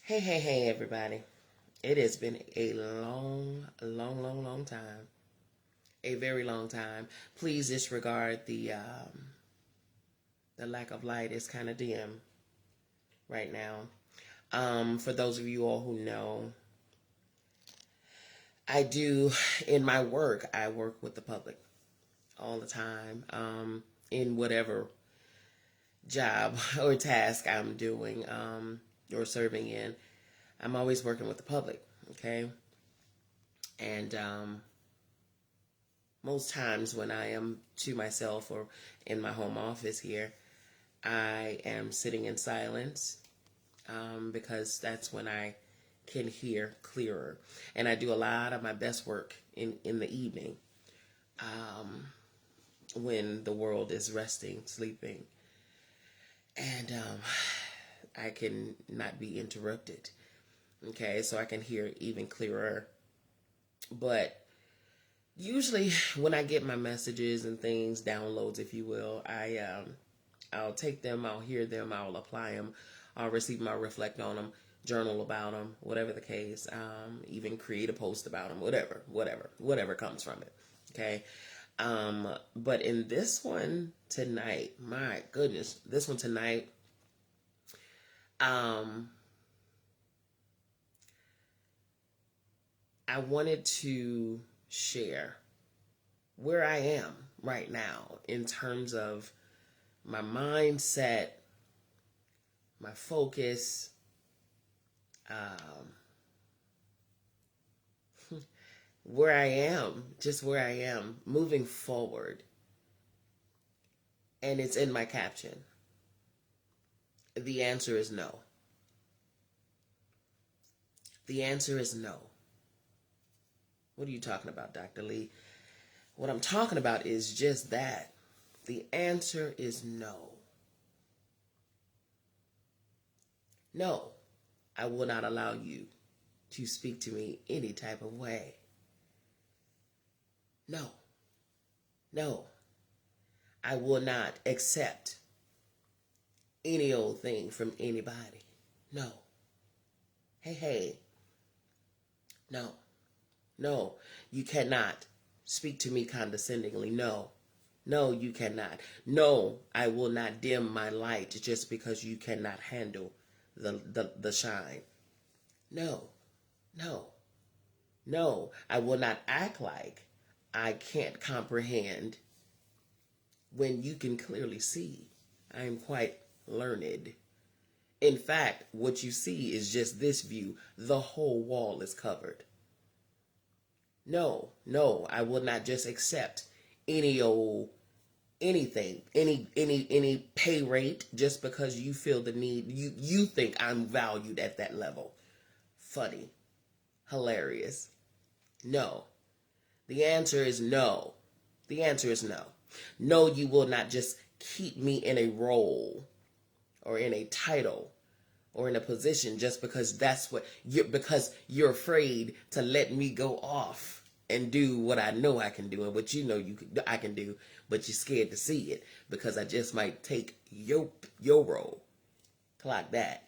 Hey, everybody. It has been a long time. A very long time. Please disregard the lack of light. It's kind of dim right now. For those of you all who know, in my work, I work with the public all the time. In whatever job or task I'm doing or serving in, I'm always working with the public. Okay. And most times when I am to myself or in my home office here, I am sitting in silence because that's when I can hear clearer. And I do a lot of my best work in the evening when the world is resting, sleeping, and I can not be interrupted. Okay, so I can hear even clearer. But usually when I get my messages and things, downloads, if you will, I'll take them, I'll hear them, I'll apply them, I'll receive them, I'll reflect on them, journal about them, whatever the case, even create a post about them, whatever comes from it. Okay. But in this one tonight, my goodness, this one tonight, I wanted to share where I am right now in terms of my mindset, my focus, where I am, just where I am moving forward. And it's in my caption. The answer is no. The answer is no. What are you talking about, Dr. Lee? What I'm talking about is just that. The answer is no. No, I will not allow you to speak to me any type of way. No, no, I will not accept any old thing from anybody. No. Hey, no, no, you cannot speak to me condescendingly. No, no, you cannot. No, I will not dim my light just because you cannot handle the shine. No, no, no, I will not act like I can't comprehend when you can clearly see I am quite learned. In fact, what you see is just this view. The whole wall is covered. No, no, I will not just accept any old anything, any pay rate just because you feel the need. You think I'm valued at that level. Funny, hilarious. No. The answer is no. The answer is no. No, you will not just keep me in a role or in a title or in a position just because because you're afraid to let me go off and do what I know I can do and what you know I can do, but you're scared to see it because I just might take your role. Clock that.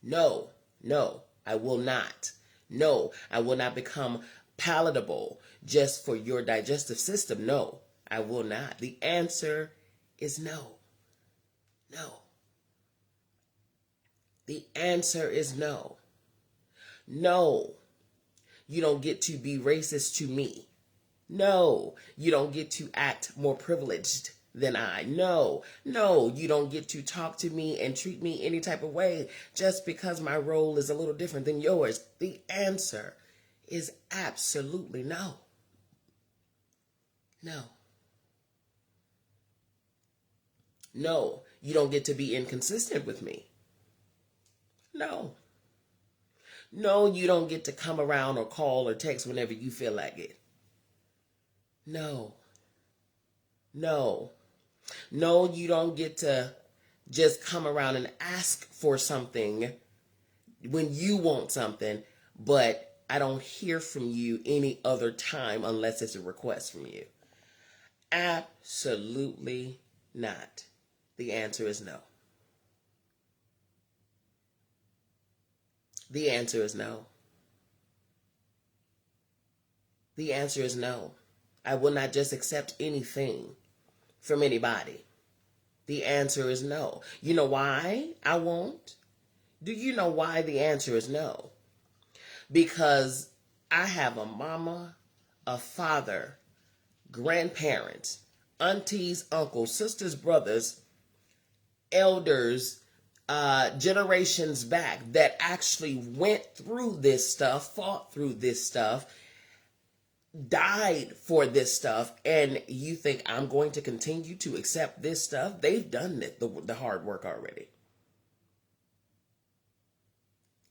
No, no, I will not. No, I will not become palatable just for your digestive system. No, I will not. The answer is no. No. The answer is no. No. You don't get to be racist to me. No. You don't get to act more privileged than I. No. No. You don't get to talk to me and treat me any type of way just because my role is a little different than yours. The answer is absolutely no. No. No. You don't get to be inconsistent with me. No. No, you don't get to come around or call or text whenever you feel like it. No. No. No, you don't get to just come around and ask for something when you want something, but I don't hear from you any other time unless it's a request from you. Absolutely not. The answer is no. The answer is no. The answer is no. I will not just accept anything from anybody. The answer is no. You know why I won't? Do you know why the answer is no? Because I have a mama, a father, grandparents, aunties, uncles, sisters, brothers, elders, generations back that actually went through this stuff, fought through this stuff, died for this stuff, and you think I'm going to continue to accept this stuff? They've done it, the hard work already.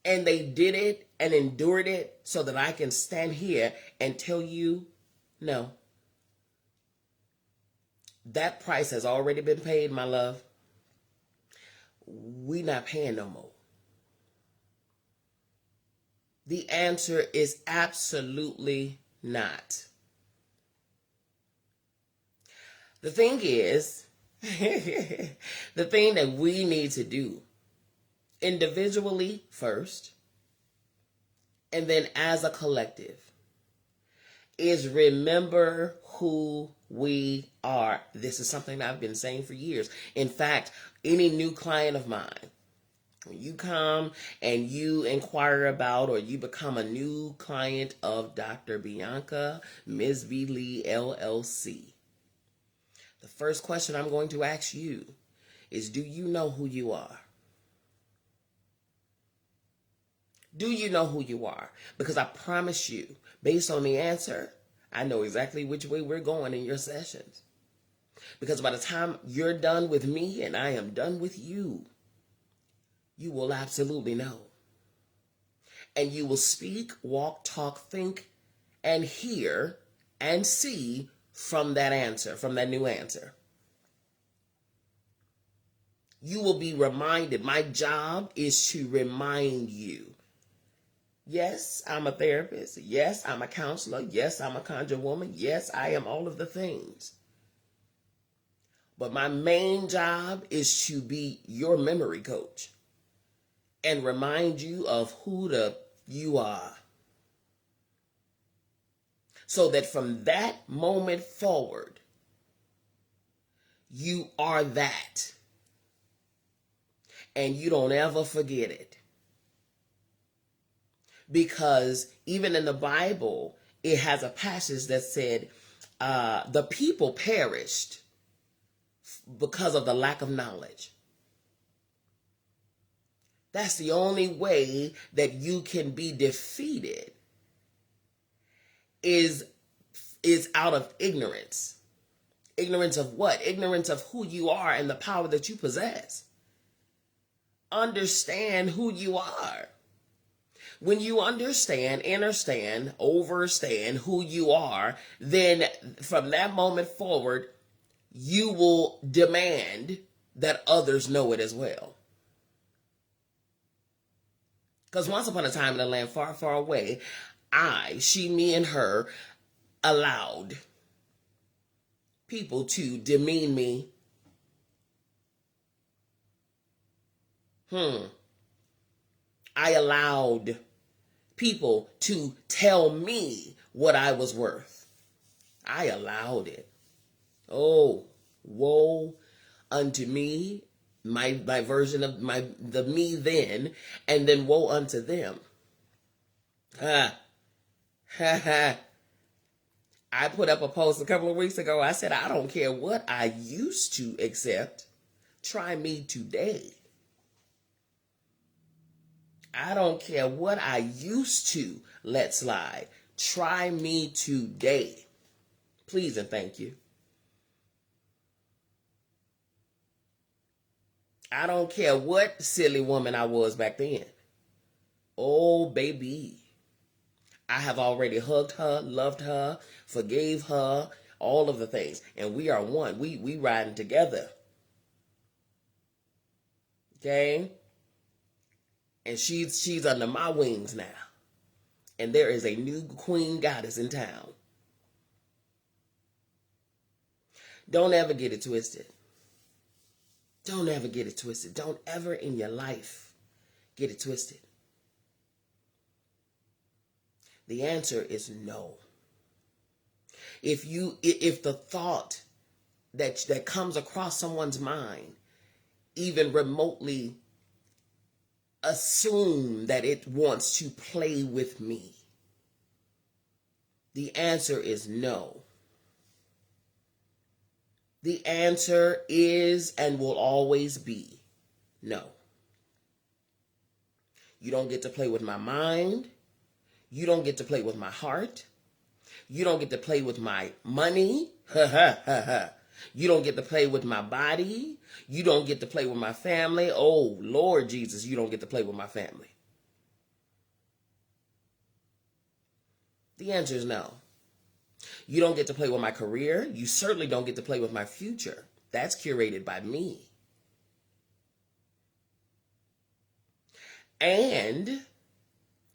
And they did it and endured it so that I can stand here and tell you, no. That price has already been paid, my love. We not paying no more. The answer is absolutely not. The thing is, the thing that we need to do individually first, and then as a collective, is remember who we are. This is something that I've been saying for years. In fact, any new client of mine, when you come and you inquire about or you become a new client of Dr. Bianca Ms. V. Lee, LLC, the first question I'm going to ask you is, do you know who you are? Do you know who you are? Because I promise you, based on the answer, I know exactly which way we're going in your sessions. Because by the time you're done with me and I am done with you, you will absolutely know. And you will speak, walk, talk, think, and hear and see from that answer, from that new answer. You will be reminded. My job is to remind you. Yes, I'm a therapist. Yes, I'm a counselor. Yes, I'm a conjure woman. Yes, I am all of the things. But my main job is to be your memory coach and remind you of who you are. So that from that moment forward, you are that. And you don't ever forget it. Because even in the Bible, it has a passage that said, the people perished because of the lack of knowledge. That's the only way that you can be defeated is out of ignorance. Ignorance of what? Ignorance of who you are and the power that you possess. Understand who you are. When you understand, overstand who you are, then from that moment forward, you will demand that others know it as well. Because once upon a time in a land far, far away, she, me, and her allowed people to demean me. I allowed people to tell me what I was worth. I allowed it. Oh, woe unto me, my version of the me then, and then woe unto them. Ha ha. I put up a post a couple of weeks ago. I said, I don't care what I used to accept. Try me today. I don't care what I used to let slide. Try me today. Please and thank you. I don't care what silly woman I was back then. Oh, baby. I have already hugged her, loved her, forgave her, all of the things. And we are one. We riding together. Okay? And she's under my wings now. And there is a new queen goddess in town. Don't ever get it twisted. Don't ever get it twisted. Don't ever in your life get it twisted. The answer is no. If the thought that comes across someone's mind even remotely assume that it wants to play with me, the answer is no. The answer is and will always be no. You don't get to play with my mind. You don't get to play with my heart. You don't get to play with my money. You don't get to play with my body. You don't get to play with my family. Oh, Lord Jesus, you don't get to play with my family. The answer is no. You don't get to play with my career. You certainly don't get to play with my future. That's curated by me. And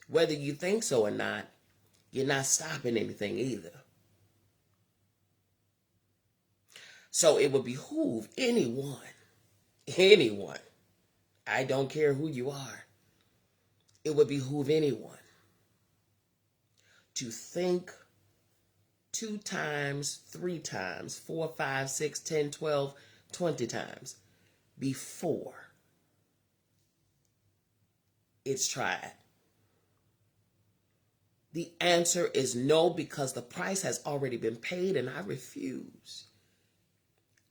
whether you think so or not, you're not stopping anything either. So it would behoove anyone, I don't care who you are, it would behoove anyone to think 2 times, 3 times, 4, 5, 6, 10, 12, 20 times before it's tried. The answer is no, because the price has already been paid, and I refuse.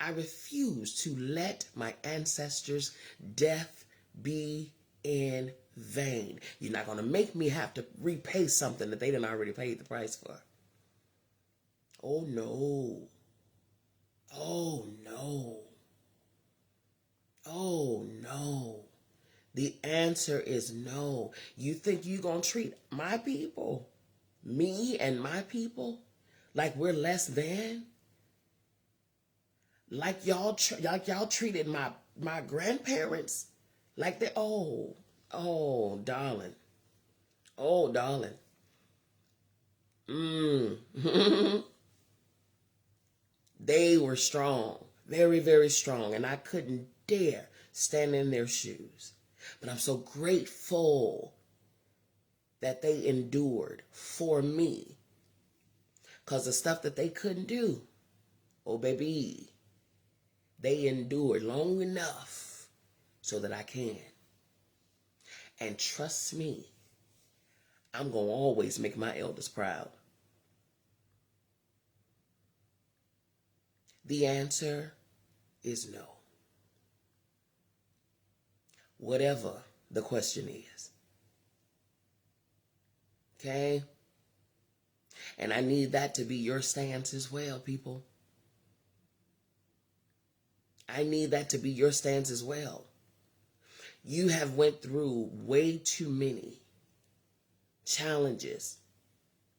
I refuse to let my ancestors' death be in vain. You're not going to make me have to repay something that they didn't already pay the price for. Oh no. Oh no. Oh no. The answer is no. You think you're going to treat my people, me and my people, like we're less than? Like y'all treated my grandparents like they, oh, darling. Oh, darling. They were strong, very, very strong, and I couldn't dare stand in their shoes. But I'm so grateful that they endured for me, because the stuff that they couldn't do, oh baby, they endured long enough so that I can. And trust me, I'm going to always make my elders proud. The answer is no. Whatever the question is. Okay? And I need that to be your stance as well, people. I need that to be your stance as well. You have went through way too many challenges.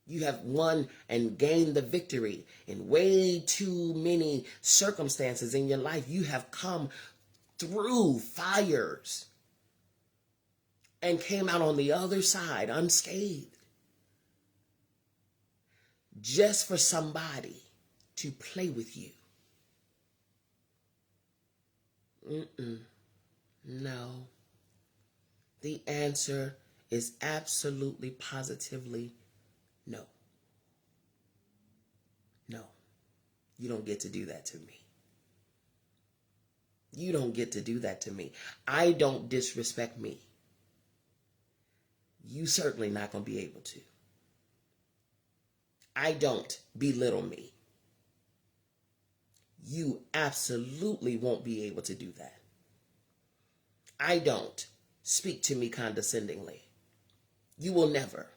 You have won and gained the victory in way too many circumstances in your life. You have come through fires and came out on the other side unscathed, just for somebody to play with you. No. The answer is absolutely, positively no. No. You don't get to do that to me. You don't get to do that to me. I don't disrespect me. You certainly not going to be able to. I don't belittle me. You absolutely won't be able to do that. I don't speak to me condescendingly. You will never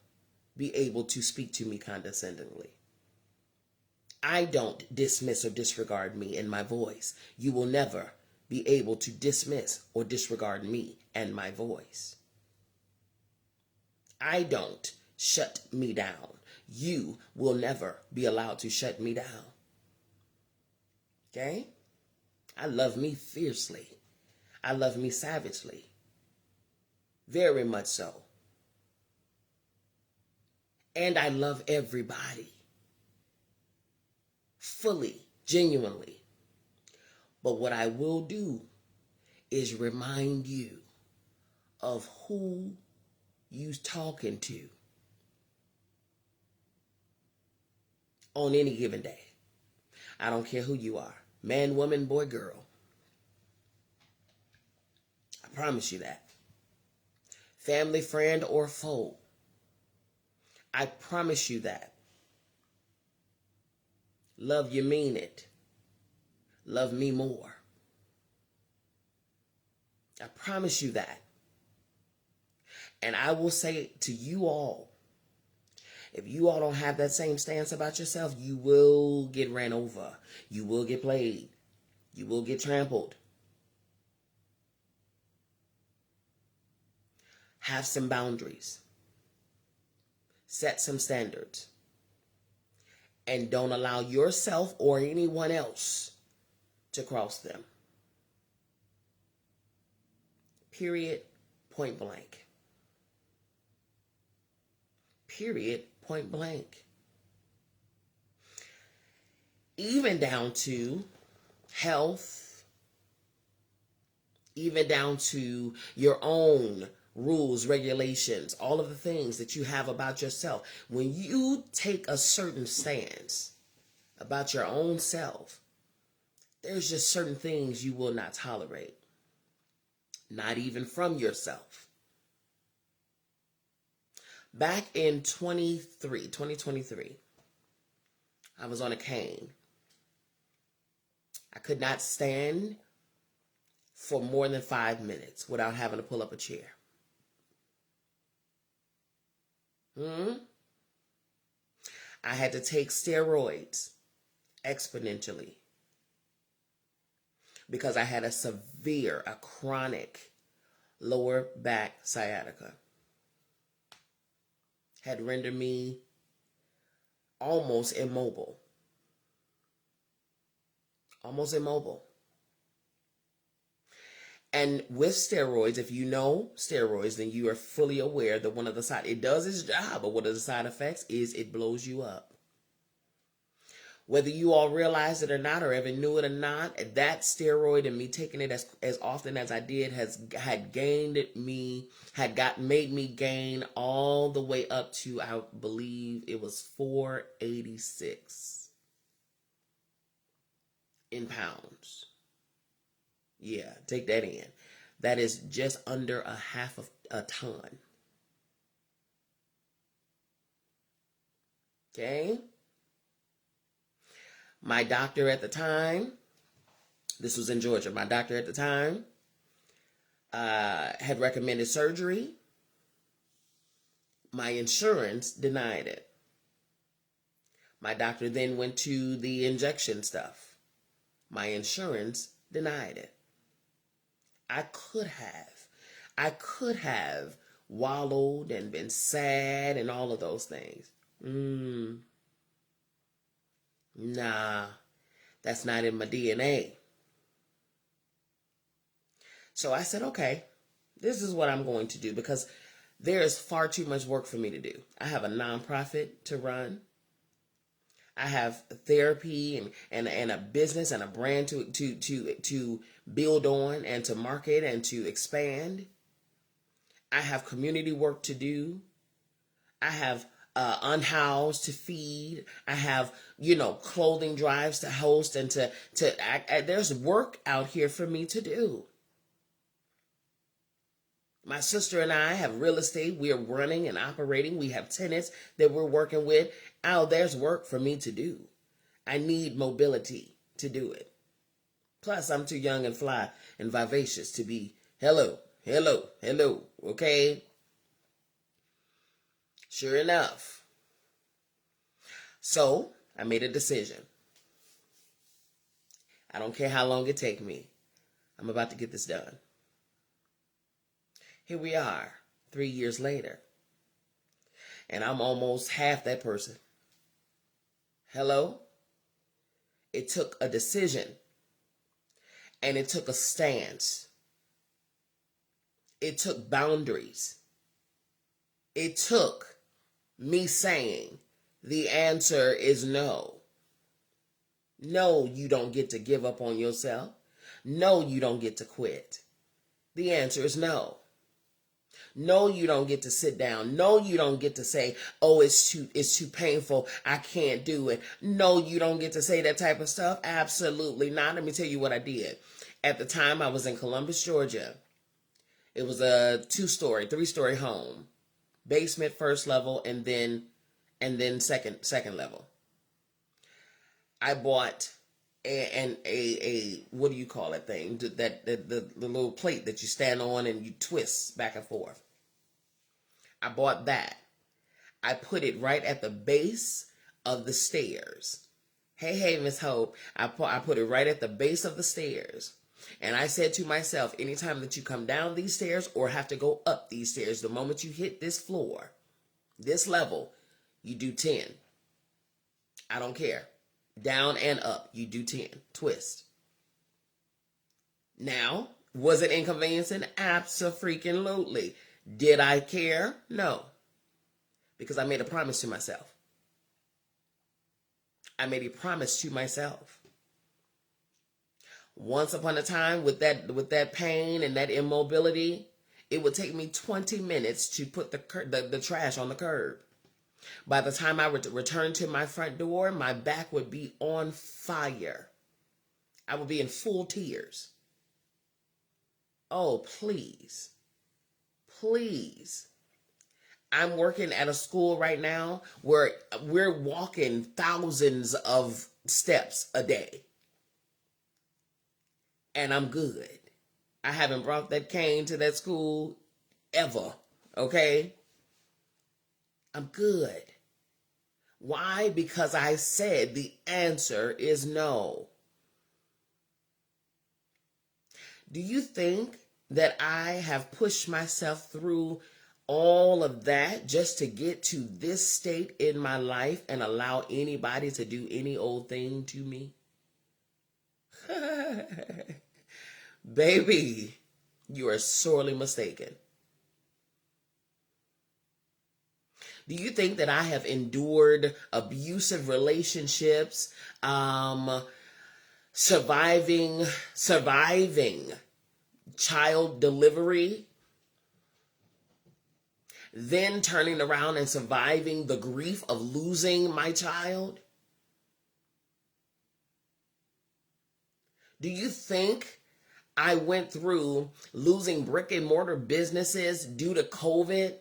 be able to speak to me condescendingly. I don't dismiss or disregard me in my voice. You will never be able to dismiss or disregard me and my voice. I don't shut me down. You will never be allowed to shut me down. Okay? I love me fiercely. I love me savagely. Very much so. And I love everybody. Fully, genuinely. But what I will do is remind you of who you talking to. on any given day. I don't care who you are. Man, woman, boy, girl. I promise you that. Family, friend, or foe. I promise you that. Love you, mean it. Love me more. I promise you that. And I will say to you all, if you all don't have that same stance about yourself, you will get ran over. You will get played. You will get trampled. Have some boundaries. Set some standards. And don't allow yourself or anyone else to cross them. Period. Point blank. Period. Point blank. Even down to health. Even down to your own rules, regulations, all of the things that you have about yourself. When you take a certain stance about your own self, there's just certain things you will not tolerate. Not even from yourself. Back in 2023, I was on a cane. I could not stand for more than 5 minutes without having to pull up a chair. I had to take steroids exponentially because I had a chronic lower back sciatica. Had rendered me almost immobile. Almost immobile. And with steroids, if you know steroids, then you are fully aware that one of the side, it does its job, but one of the side effects is it blows you up. Whether you all realize it or not, or ever knew it or not, that steroid and me taking it as often as I did made me gain all the way up to, I believe it was 486 in pounds. Yeah, take that in. That is just under a half of a ton. Okay? My doctor at the time, this was in Georgia, my doctor at the time had recommended surgery. My insurance denied it. My doctor then went to the injection stuff. My insurance denied it. I could have wallowed and been sad and all of those things. Nah, that's not in my DNA. So I said, okay, this is what I'm going to do because there is far too much work for me to do. I have a nonprofit to run. I have therapy and a business and a brand to build on and to market and to expand. I have community work to do. I have unhoused to feed. I have, clothing drives to host and there's work out here for me to do. My sister and I have real estate. We are running and operating. We have tenants that we're working with. Oh, there's work for me to do. I need mobility to do it. Plus, I'm too young and fly and vivacious to be hello, okay? Sure enough. So, I made a decision. I don't care how long it takes me. I'm about to get this done. Here we are, 3 years later. And I'm almost half that person. Hello? It took a decision. And it took a stance. It took boundaries. It took me saying the answer is no. No, you don't get to give up on yourself. No, you don't get to quit. The answer is no. No, you don't get to sit down. No, you don't get to say, "Oh, it's too painful. I can't do it." No, you don't get to say that type of stuff. Absolutely not. Let me tell you what I did. At the time I was in Columbus, Georgia. It was a 2-story, 3-story home. Basement first level and then second level. I bought a what do you call that thing? The little plate that you stand on and you twist back and forth. I bought that. I put it right at the base of the stairs. Hey, Miss Hope. I put it right at the base of the stairs. And I said to myself, anytime that you come down these stairs or have to go up these stairs, the moment you hit this floor, this level, you do 10. I don't care. Down and up, you do 10. Twist. Now, was it inconveniencing? Abso-freaking-lutely. Did I care? No. Because I made a promise to myself. I made a promise to myself. Once upon a time, with that pain and that immobility, it would take me 20 minutes to put the trash on the curb. By the time I returned to my front door, my back would be on fire. I would be in full tears. Oh, please. Please. I'm working at a school right now where we're walking thousands of steps a day. And I'm good. I haven't brought that cane to that school ever. Okay? I'm good. Why? Because I said the answer is no. Do you think that I have pushed myself through all of that just to get to this state in my life and allow anybody to do any old thing to me? Baby, you are sorely mistaken. Do you think that I have endured abusive relationships, surviving child delivery, then turning around and surviving the grief of losing my child? Do you think I went through losing brick and mortar businesses due to COVID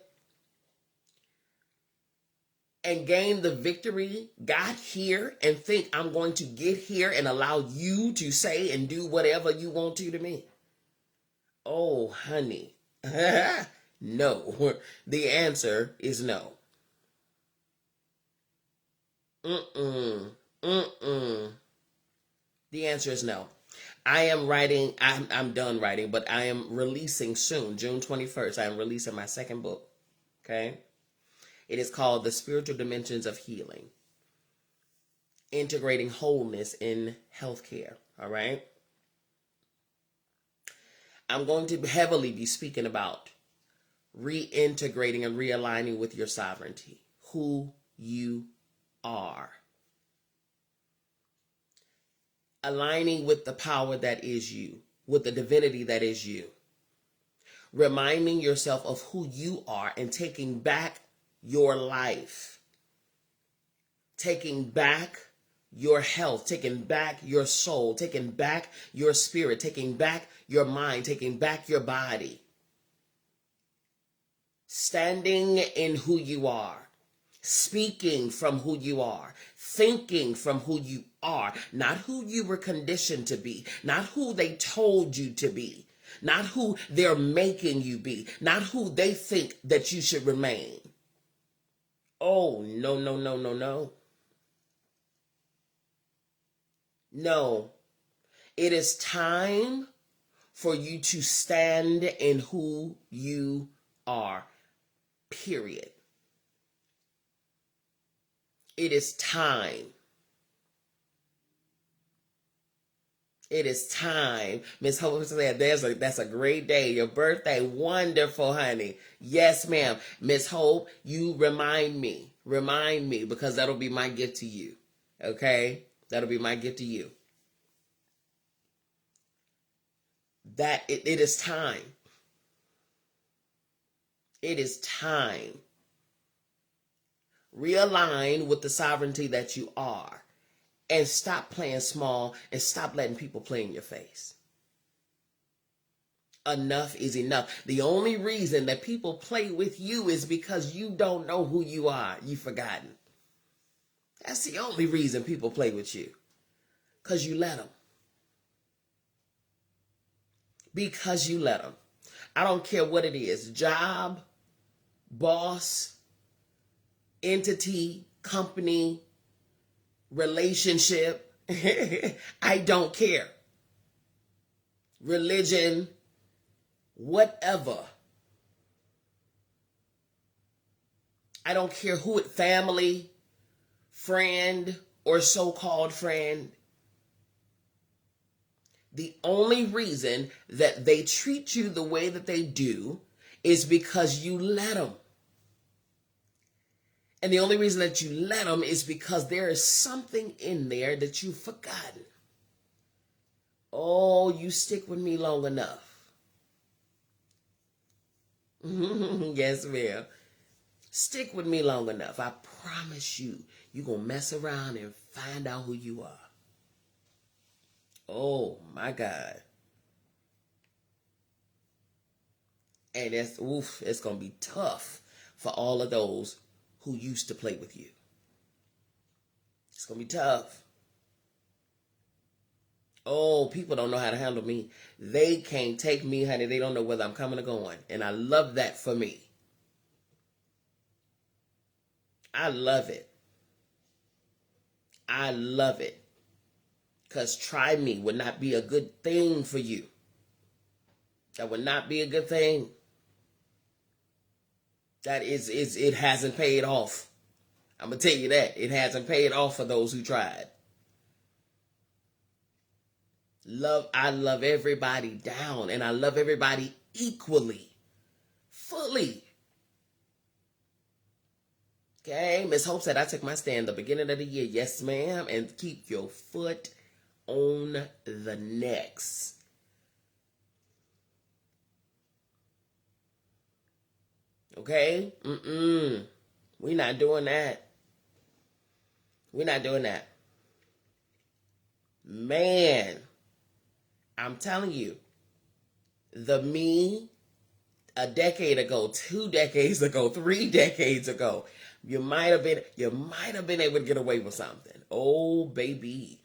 and gained the victory, got here, and think I'm going to get here and allow you to say and do whatever you want to me? Oh, honey. No. The answer is no. The answer is no. I am writing, I'm done writing, but I am releasing soon, June 21st. I am releasing my second book. Okay? It is called The Spiritual Dimensions of Healing, Integrating Wholeness in Healthcare. All right? I'm going to heavily be speaking about reintegrating and realigning with your sovereignty, who you are. Aligning with the power that is you, with the divinity that is you. Reminding yourself of who you are and taking back your life. Taking back your health, taking back your soul, taking back your spirit, taking back your mind, taking back your body. Standing in who you are. Speaking from who you are, thinking from who you are, not who you were conditioned to be, not who they told you to be, not who they're making you be, not who they think that you should remain. Oh, no. No, it is time for you to stand in who you are, period. It is time. It is time. Miss Hope said, that's a great day. Your birthday, wonderful, honey. Yes, ma'am. Miss Hope, you remind me, because that'll be my gift to you. Okay? That'll be my gift to you. That it is time. It is time. Realign with the sovereignty that you are and stop playing small and stop letting people play in your face. Enough is enough. The only reason that people play with you is because you don't know who you are. You've forgotten. That's the only reason people play with you. Because you let them. Because you let them. I don't care what it is. Job, boss, entity, company, relationship. I don't care. Religion, whatever. I don't care who it, family, friend, or so-called friend. The only reason that they treat you the way that they do is because you let them. And the only reason that you let them is because there is something in there that you've forgotten. Oh, you stick with me long enough. Yes, ma'am. Stick with me long enough. I promise you, you're going to mess around and find out who you are. Oh, my God. And it's going to be tough for all of those who used to play with you. It's going to be tough. Oh, people don't know how to handle me. They can't take me, honey. They don't know whether I'm coming or going. And I love that for me. I love it. I love it. Because try me would not be a good thing for you. That would not be a good thing. That is it hasn't paid off. I'm going to tell you that. It hasn't paid off for those who tried. I love everybody down, and I love everybody equally, fully. Okay, Miss Hope said, I took my stand the beginning of the year. Yes, ma'am. And keep your foot on the next. Okay? We're not doing that. We're not doing that. Man, I'm telling you, the me a decade ago, 2 decades ago, 3 decades ago, you might have been able to get away with something. Oh, baby.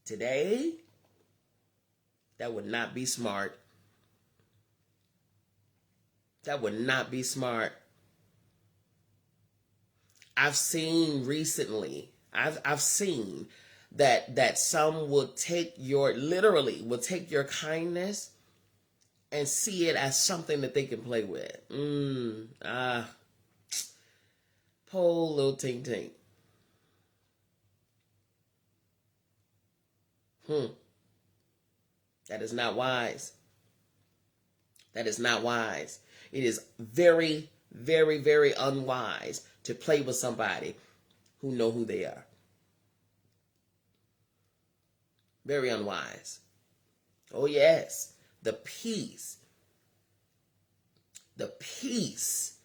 Today, that would not be smart. That would not be smart. I've seen recently, I've seen that some will take your kindness and see it as something that they can play with. Poor little tink tink. That is not wise. That is not wise. It is very, very, very unwise to play with somebody who know who they are. Very unwise. Oh, yes. The peace. The peace.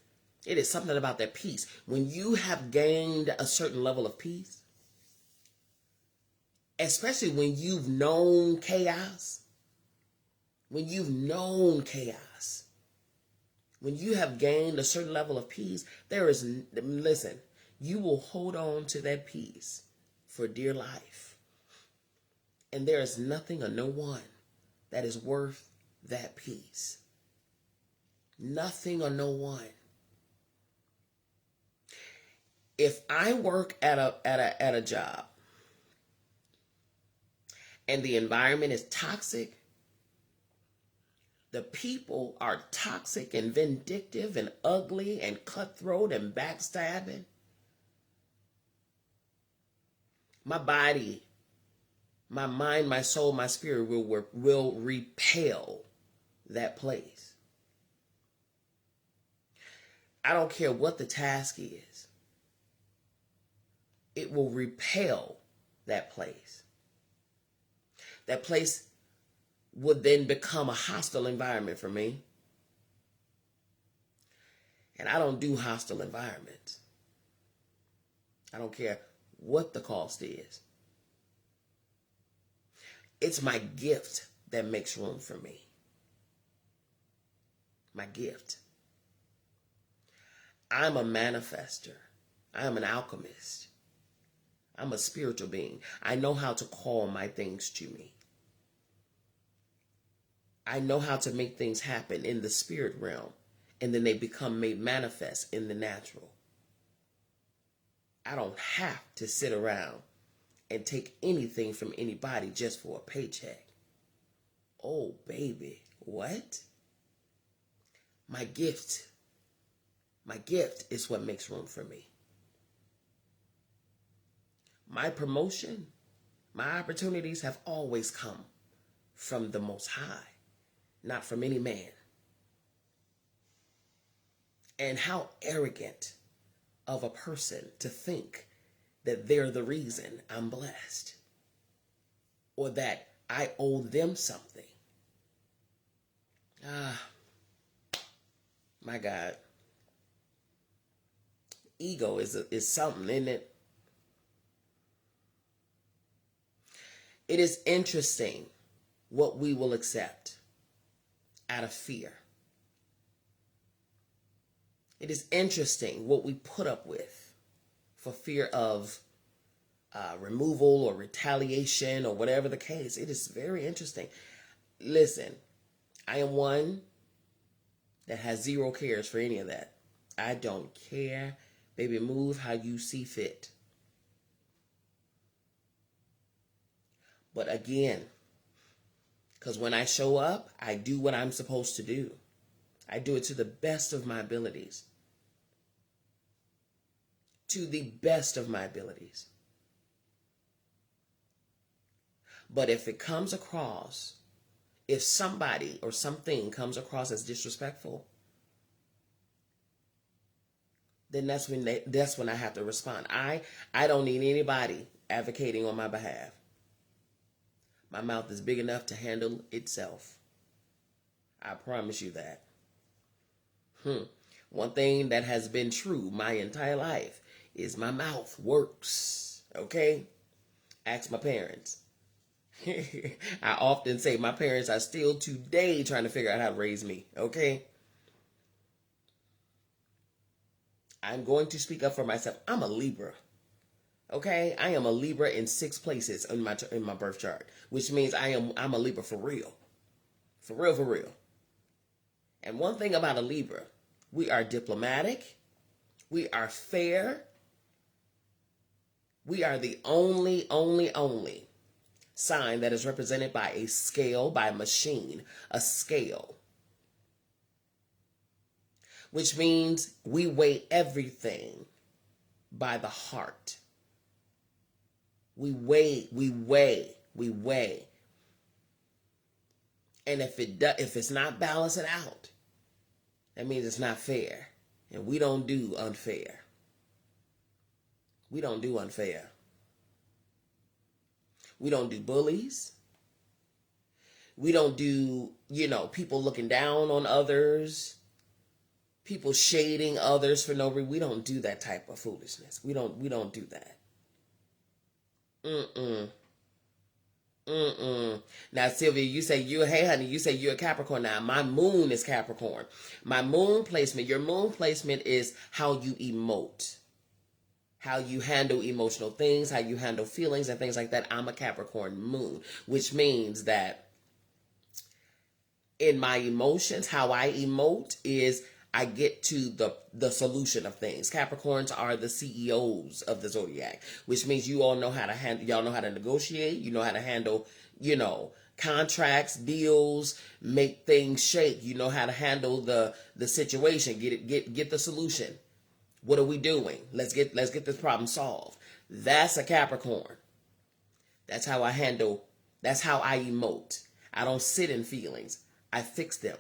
It is something about that peace. When you have gained a certain level of peace, especially when you've known chaos, when you have gained a certain level of peace, you will hold on to that peace for dear life. And there is nothing or no one that is worth that peace. Nothing or no one. If I work at a job and the environment is toxic, the people are toxic and vindictive and ugly and cutthroat and backstabbing, my body, my mind, my soul, my spirit will repel that place. I don't care what the task is. It will repel that place. That place would then become a hostile environment for me. And I don't do hostile environments. I don't care what the cost is. It's my gift that makes room for me. My gift. I'm a manifester. I'm an alchemist. I'm a spiritual being. I know how to call my things to me. I know how to make things happen in the spirit realm, and then they become made manifest in the natural. I don't have to sit around and take anything from anybody just for a paycheck. Oh, baby, what? My gift is what makes room for me. My promotion, my opportunities have always come from the Most High, not from any man. And how arrogant of a person to think that they're the reason I'm blessed, or that I owe them something. My God. Ego is something, isn't it? It is interesting what we will accept out of fear. It is interesting what we put up with for fear of removal or retaliation or whatever the case. It is very interesting. Listen, I am one that has zero cares for any of that. I don't care. Baby, move how you see fit. But again, because when I show up, I do what I'm supposed to do. I do it to the best of my abilities. To the best of my abilities. But if it comes across, if somebody or something comes across as disrespectful, then that's when I have to respond. I don't need anybody advocating on my behalf. My mouth is big enough to handle itself. I promise you that. One thing that has been true my entire life is my mouth works. Okay? Ask my parents. I often say my parents are still today trying to figure out how to raise me. Okay? I'm going to speak up for myself. I'm a Libra. Okay, I am a Libra in 6 places in my birth chart, which means I'm a Libra for real. For real, for real. And one thing about a Libra, we are diplomatic, we are fair, we are the only sign that is represented by a scale, by a machine, a scale. Which means we weigh everything by the heart. We weigh. And if it's not balancing out, that means it's not fair. And we don't do unfair. We don't do unfair. We don't do bullies. We don't do, people looking down on others, people shading others for no reason. We don't do that type of foolishness. We don't do that. Now, Sylvia, you say hey honey, you say you're a Capricorn. Now, my moon is Capricorn. My moon placement, your moon placement is how you emote, how you handle emotional things, how you handle feelings and things like that. I'm a Capricorn moon, which means that in my emotions, how I emote is I get to the solution of things. Capricorns are the CEOs of the zodiac, which means you all know how to handle, y'all know how to negotiate, you know how to handle, contracts, deals, make things shake. You know how to handle the situation, get the solution. What are we doing? Let's get this problem solved. That's a Capricorn. That's how I handle, that's how I emote. I don't sit in feelings. I fix them.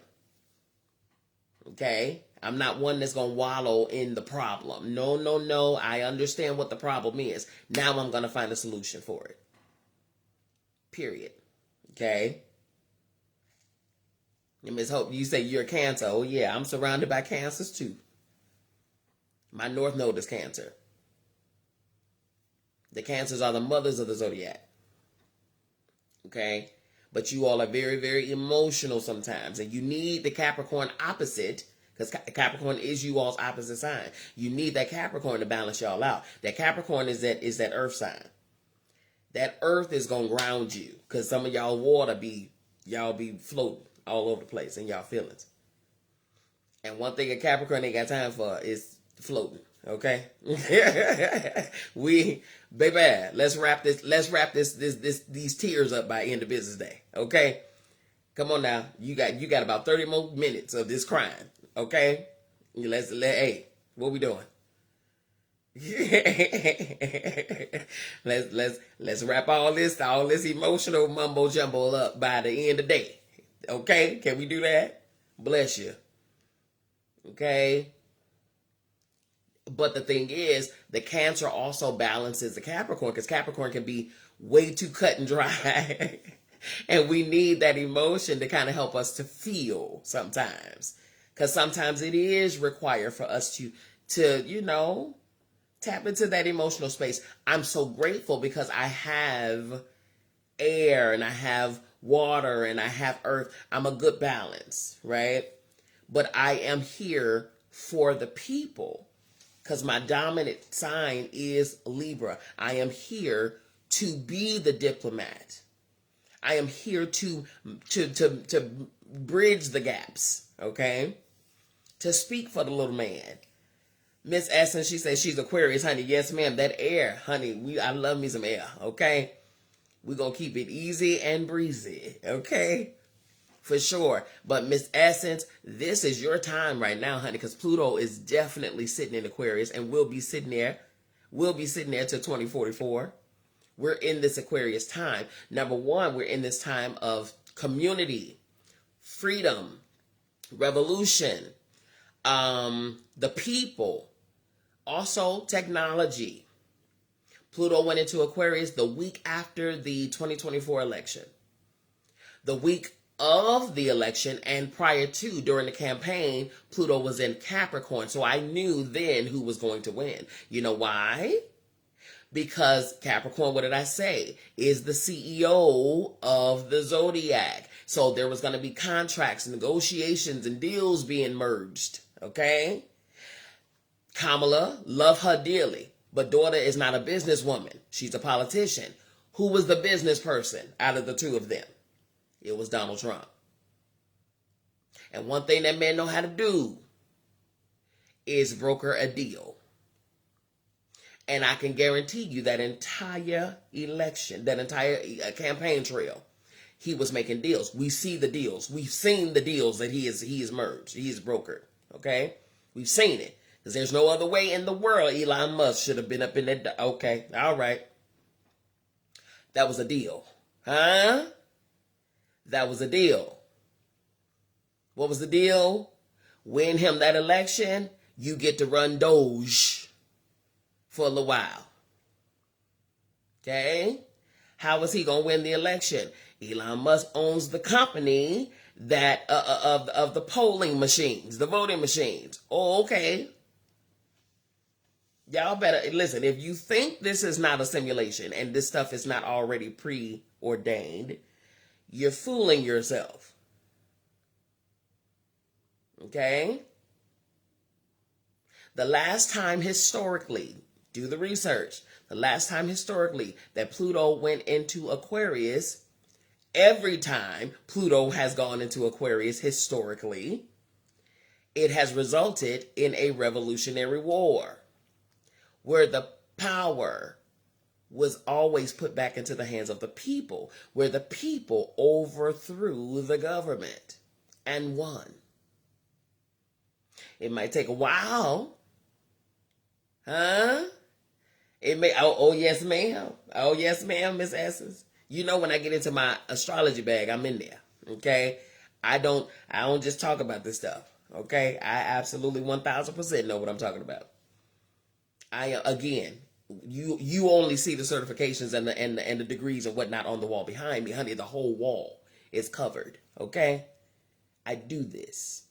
Okay? I'm not one that's going to wallow in the problem. No. I understand what the problem is. Now I'm going to find a solution for it. Period. Okay? And Ms. Hope, you say you're a Cancer. Oh, yeah, I'm surrounded by Cancers too. My North Node is Cancer. The Cancers are the mothers of the zodiac. Okay? But you all are very, very emotional sometimes. And you need the Capricorn opposite, because Capricorn is you all's opposite sign. You need that Capricorn to balance y'all out. That Capricorn is that earth sign. That earth is going to ground you. Because some of y'all water y'all be floating all over the place in y'all feelings. And one thing a Capricorn ain't got time for is floating. Okay? Baby, let's wrap these tears up by end of business day. Okay? Come on now. You got about 30 more minutes of this crying. Okay? Hey, what we doing? let's wrap all this emotional mumbo jumbo up by the end of the day. Okay? Can we do that? Bless you. Okay? But the thing is, the Cancer also balances the Capricorn, because Capricorn can be way too cut and dry. And we need that emotion to kind of help us to feel sometimes. Because sometimes it is required for us to tap into that emotional space. I'm so grateful because I have air and I have water and I have earth. I'm a good balance, right? But I am here for the people because my dominant sign is Libra. I am here to be the diplomat. I am here to bridge the gaps, okay? To speak for the little man. Miss Essence, she says she's Aquarius, honey. Yes, ma'am. That air, honey. I love me some air, okay? We're going to keep it easy and breezy, okay? For sure. But Miss Essence, this is your time right now, honey, because Pluto is definitely sitting in Aquarius and will be sitting there. We'll be sitting there till 2044. We're in this Aquarius time. Number one, we're in this time of community, freedom, revolution, the people, also technology. Pluto went into Aquarius the week after the 2024 election. The week of the election and prior to, during the campaign, Pluto was in Capricorn. So I knew then who was going to win. You know why? Because Capricorn, what did I say, is the CEO of the zodiac. So there was going to be contracts, negotiations, and deals being merged. Okay? Kamala, love her dearly. But daughter is not a businesswoman. She's a politician. Who was the business person out of the two of them? It was Donald Trump. And one thing that man know how to do is broker a deal. And I can guarantee you that entire election, that entire campaign trail, he was making deals. We see the deals. We've seen the deals that he has merged. He has brokered. Okay? We've seen it. Because there's no other way in the world Elon Musk should have been up in that. Okay. All right. That was a deal. Huh? That was a deal. What was the deal? Win him that election, you get to run Doge for a little while. Okay? How is he going to win the election? Elon Musk owns the company that of the polling machines, the voting machines. Oh, okay. Y'all better listen. If you think this is not a simulation and this stuff is not already preordained, you're fooling yourself. Okay? The last time historically, do the research, the last time historically that Pluto went into Aquarius, every time Pluto has gone into Aquarius historically, it has resulted in a revolutionary war where the power was always put back into the hands of the people, where the people overthrew the government and won. It might take a while. Huh? It may, oh yes ma'am. Oh yes ma'am, Miss Essence. You know when I get into my astrology bag, I'm in there. Okay? I don't just talk about this stuff. Okay? I absolutely 1000% know what I'm talking about. Again, you only see the certifications and the degrees and whatnot on the wall behind me, honey. The whole wall is covered. Okay? I do this.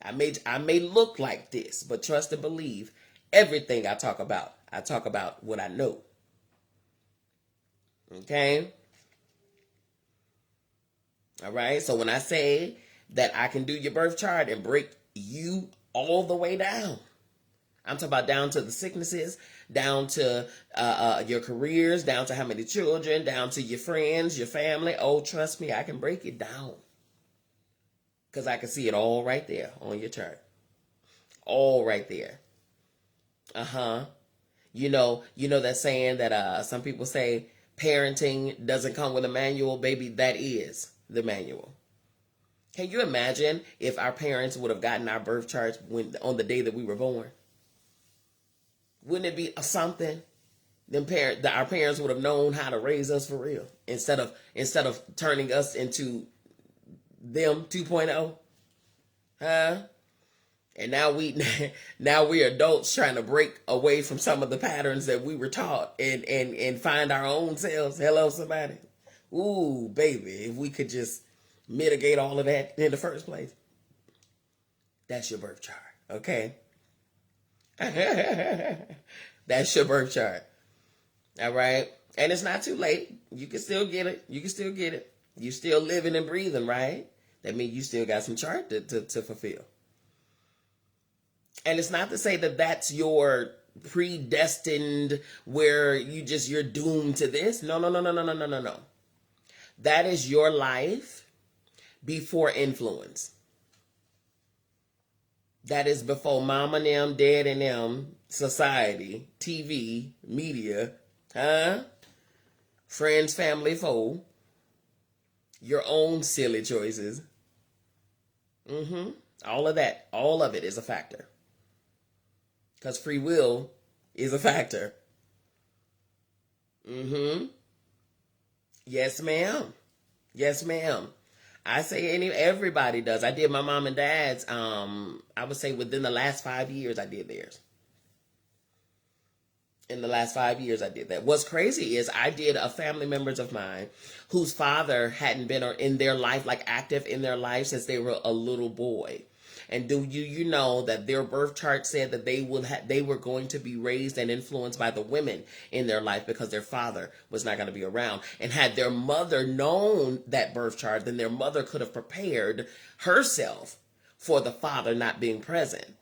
I may look like this, but trust and believe, Everything I talk about what I know. Okay? All right? So when I say that I can do your birth chart and break you all the way down, I'm talking about down to the sicknesses, down to your careers, down to how many children, down to your friends, your family. Oh, trust me, I can break it down. Because I can see it all right there on your chart. All right there. Uh-huh. You know that saying that some people say parenting doesn't come with a manual. Baby, that is the manual. Can you imagine if our parents would have gotten our birth charts on the day that we were born? Wouldn't it be something? Our parents would have known how to raise us for real instead of turning us into them 2.0. Huh? And now we're adults trying to break away from some of the patterns that we were taught and find our own selves. Hello, somebody. Ooh, baby, if we could just mitigate all of that in the first place. That's your birth chart, okay? That's your birth chart. All right? And it's not too late. You can still get it. You still living and breathing, right? That means you still got some chart to fulfill. And it's not to say that that's your predestined where you're doomed to this. No. That is your life before influence. That is before mom and them, dad and them, society, TV, media, friends, family, foe, your own silly choices. All of it is a factor. Because free will is a factor. Yes, ma'am. Yes, ma'am. I say everybody does. I did my mom and dad's, I would say within the last 5 years, I did theirs. In the last 5 years, I did that. What's crazy is I did a family members of mine whose father hadn't been in their life, like active in their life since they were a little boy. And do you know that their birth chart said that they were going to be raised and influenced by the women in their life because their father was not going to be around. And had their mother known that birth chart, then their mother could have prepared herself for the father not being present.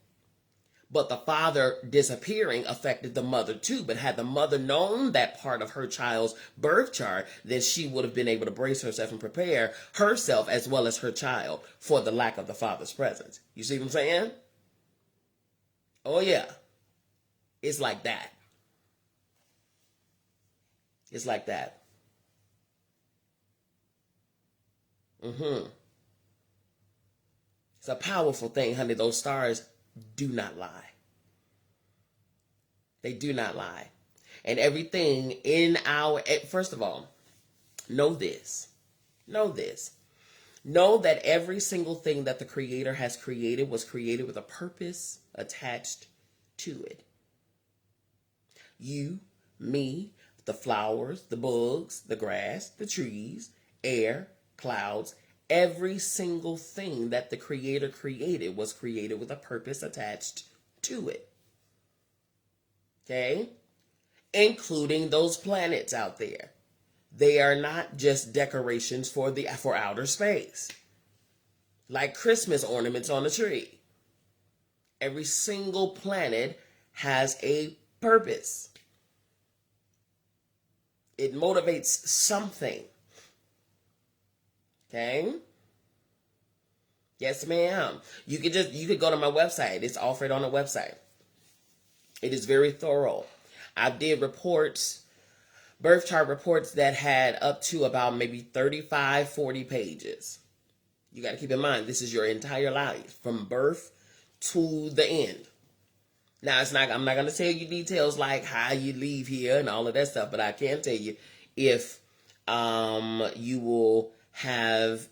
But the father disappearing affected the mother too. But had the mother known that part of her child's birth chart, then she would have been able to brace herself and prepare herself as well as her child for the lack of the father's presence. You see what I'm saying? Oh yeah. It's like that. It's like that. It's a powerful thing, honey. Those stars do not lie. They do not lie. And everything in first of all, know this. Know that every single thing that the Creator has created was created with a purpose attached to it. You, me, the flowers, the bugs, the grass, the trees, air, clouds, every single thing that the Creator created was created with a purpose attached to it. Okay? Including those planets out there. They are not just decorations for outer space. Like Christmas ornaments on a tree. Every single planet has a purpose. It motivates something. Okay? Yes, ma'am. You could go to my website. It's offered on the website. It is very thorough. I did birth chart reports that had up to about maybe 35, 40 pages. You got to keep in mind, this is your entire life from birth to the end. Now, I'm not going to tell you details like how you leave here and all of that stuff, but I can tell you if you will have,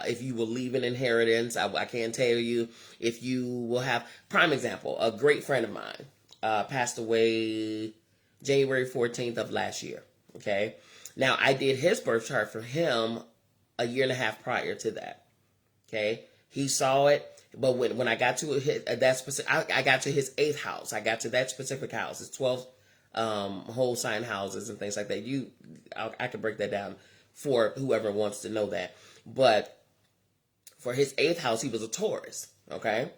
if you will leave an inheritance. I can tell you if you will have, prime example, a great friend of mine passed away January 14th of last year. Okay. Now I did his birth chart for him a year and a half prior to that. Okay. He saw it. But when I got to that specific, I got to his 8th house. I got to that specific house. It's 12 whole sign houses and things like that. I could break that down for whoever wants to know that. But for his 8th house, he was a Taurus. Okay.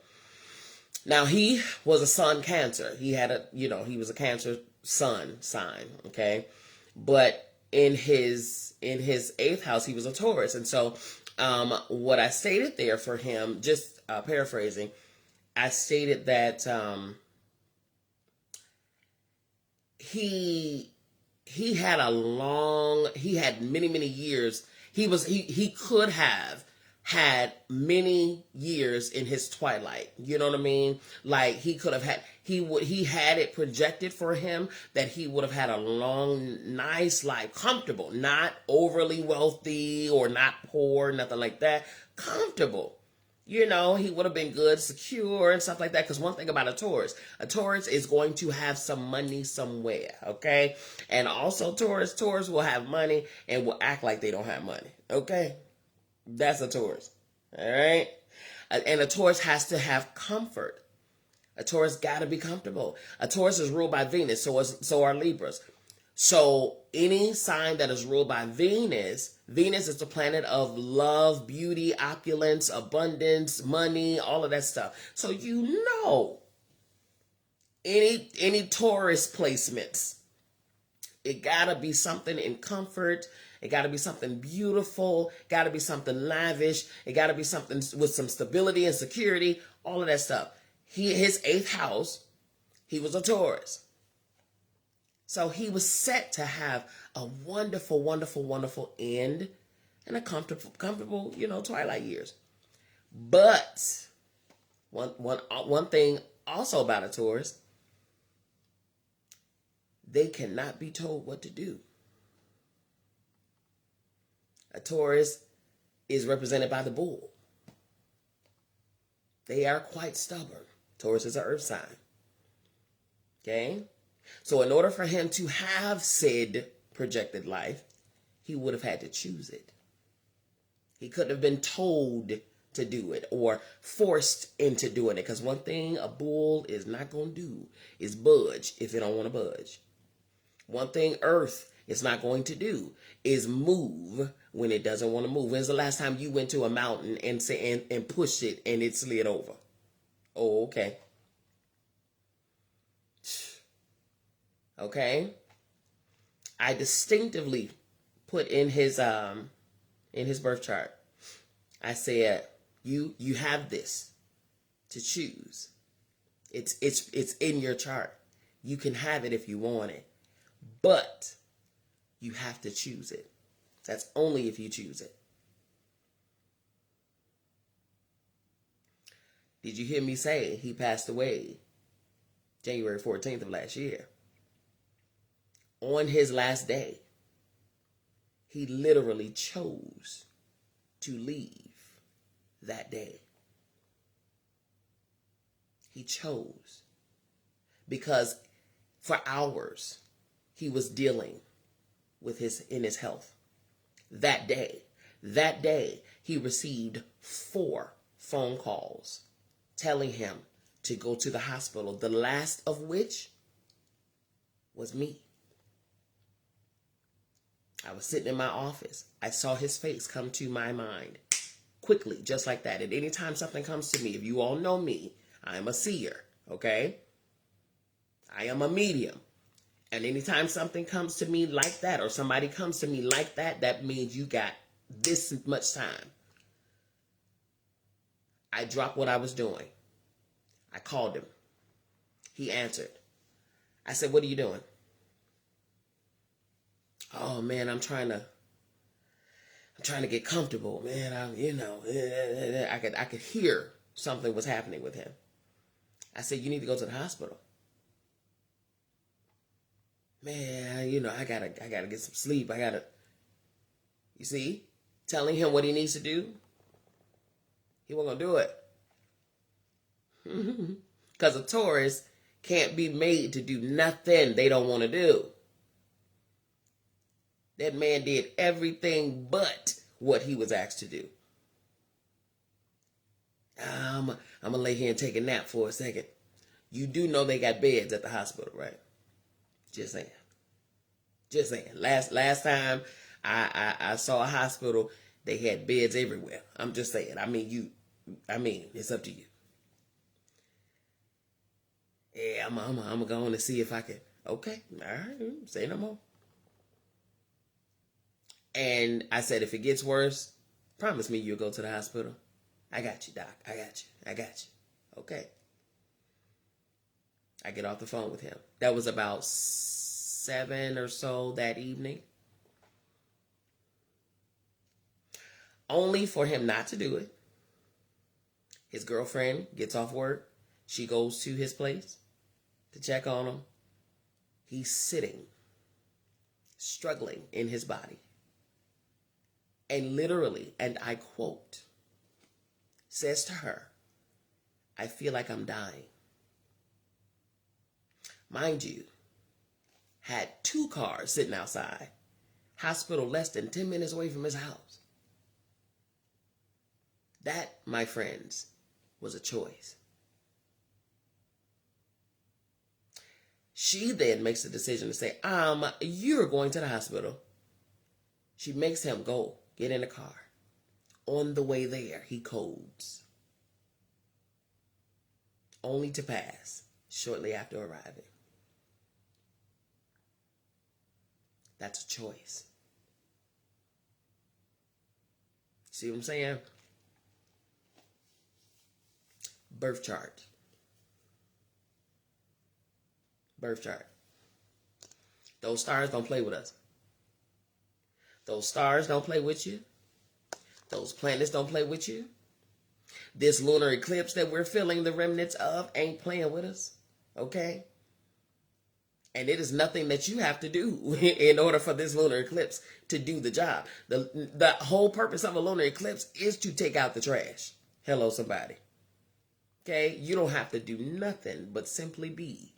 Now he was a sun Cancer. He had he was a Cancer sun sign. Okay. But in his 8th house, he was a Taurus. And so what I stated there for him, just paraphrasing, I stated that he had many years. He could have had many years in his twilight. You know what I mean? Like he could have had, he had it projected for him that he would have had a long, nice life, comfortable, not overly wealthy or not poor, nothing like that. Comfortable. You know, he would have been good, secure, and stuff like that. Because one thing about a Taurus is going to have some money somewhere, okay? And also Taurus will have money and will act like they don't have money, okay? That's a Taurus, all right? And a Taurus has to have comfort. A Taurus got to be comfortable. A Taurus is ruled by Venus, so are Libras. So any sign that is ruled by Venus is the planet of love, beauty, opulence, abundance, money, all of that stuff. So any Taurus placements, it gotta be something in comfort. It gotta be something beautiful. Gotta be something lavish. It gotta be something with some stability and security. All of that stuff. His 8th house, he was a Taurus. So he was set to have a wonderful, wonderful, wonderful end and a comfortable, twilight years. But one thing also about a Taurus, they cannot be told what to do. A Taurus is represented by the bull. They are quite stubborn. Taurus is an earth sign. Okay? So in order for him to have said projected life, he would have had to choose it. He couldn't have been told to do it or forced into doing it. Because one thing a bull is not going to do is budge if it don't want to budge. One thing Earth is not going to do is move when it doesn't want to move. When's the last time you went to a mountain and pushed it and it slid over? Oh, okay. Okay. I distinctively put in his birth chart. I said, you have this to choose. It's in your chart. You can have it if you want it, but you have to choose it. That's only if you choose it. Did you hear me say he passed away January 14th of last year? On his last day, he literally chose to leave that day. He chose because for hours he was dealing with his health. That day he received 4 phone calls telling him to go to the hospital, the last of which was me. I was sitting in my office. I saw his face come to my mind quickly, just like that. And anytime something comes to me, if you all know me, I'm a seer, okay? I am a medium. And anytime something comes to me like that, or somebody comes to me like that, that means you got this much time. I dropped what I was doing. I called him. He answered. I said, "What are you doing?" "Oh man, I'm trying to get comfortable, man. I could hear something was happening with him." I said, "You need to go to the hospital." "Man, I gotta get some sleep. You see, telling him what he needs to do, he wasn't gonna do it. Because a Taurus can't be made to do nothing they don't want to do. That man did everything but what he was asked to do. I'm gonna lay here and take a nap for a second. You do know they got beds at the hospital, right? Just saying. Just saying. Last time I saw a hospital, they had beds everywhere. I'm just saying. I mean, it's up to you. Yeah, I'm gonna go on and see if I can. Okay, all right, say no more. And I said, if it gets worse, promise me you'll go to the hospital. I got you, doc. I got you. I got you. Okay. I get off the phone with him. That was about 7 or so that evening. Only for him not to do it. His girlfriend gets off work. She goes to his place to check on him. He's sitting, struggling in his body. And literally, and I quote, says to her, I feel like I'm dying. Mind you, had 2 cars sitting outside. Hospital less than 10 minutes away from his house. That, my friends, was a choice. She then makes the decision to say, you're going to the hospital. She makes him go, get in the car. On the way there, he codes. Only to pass shortly after arriving. That's a choice. See what I'm saying? Birth chart. Birth chart. Those stars don't play with us. Those stars don't play with you. Those planets don't play with you. This lunar eclipse that we're feeling the remnants of ain't playing with us. Okay? And it is nothing that you have to do in order for this lunar eclipse to do the job. The whole purpose of a lunar eclipse is to take out the trash. Hello, somebody. Okay? You don't have to do nothing but simply be.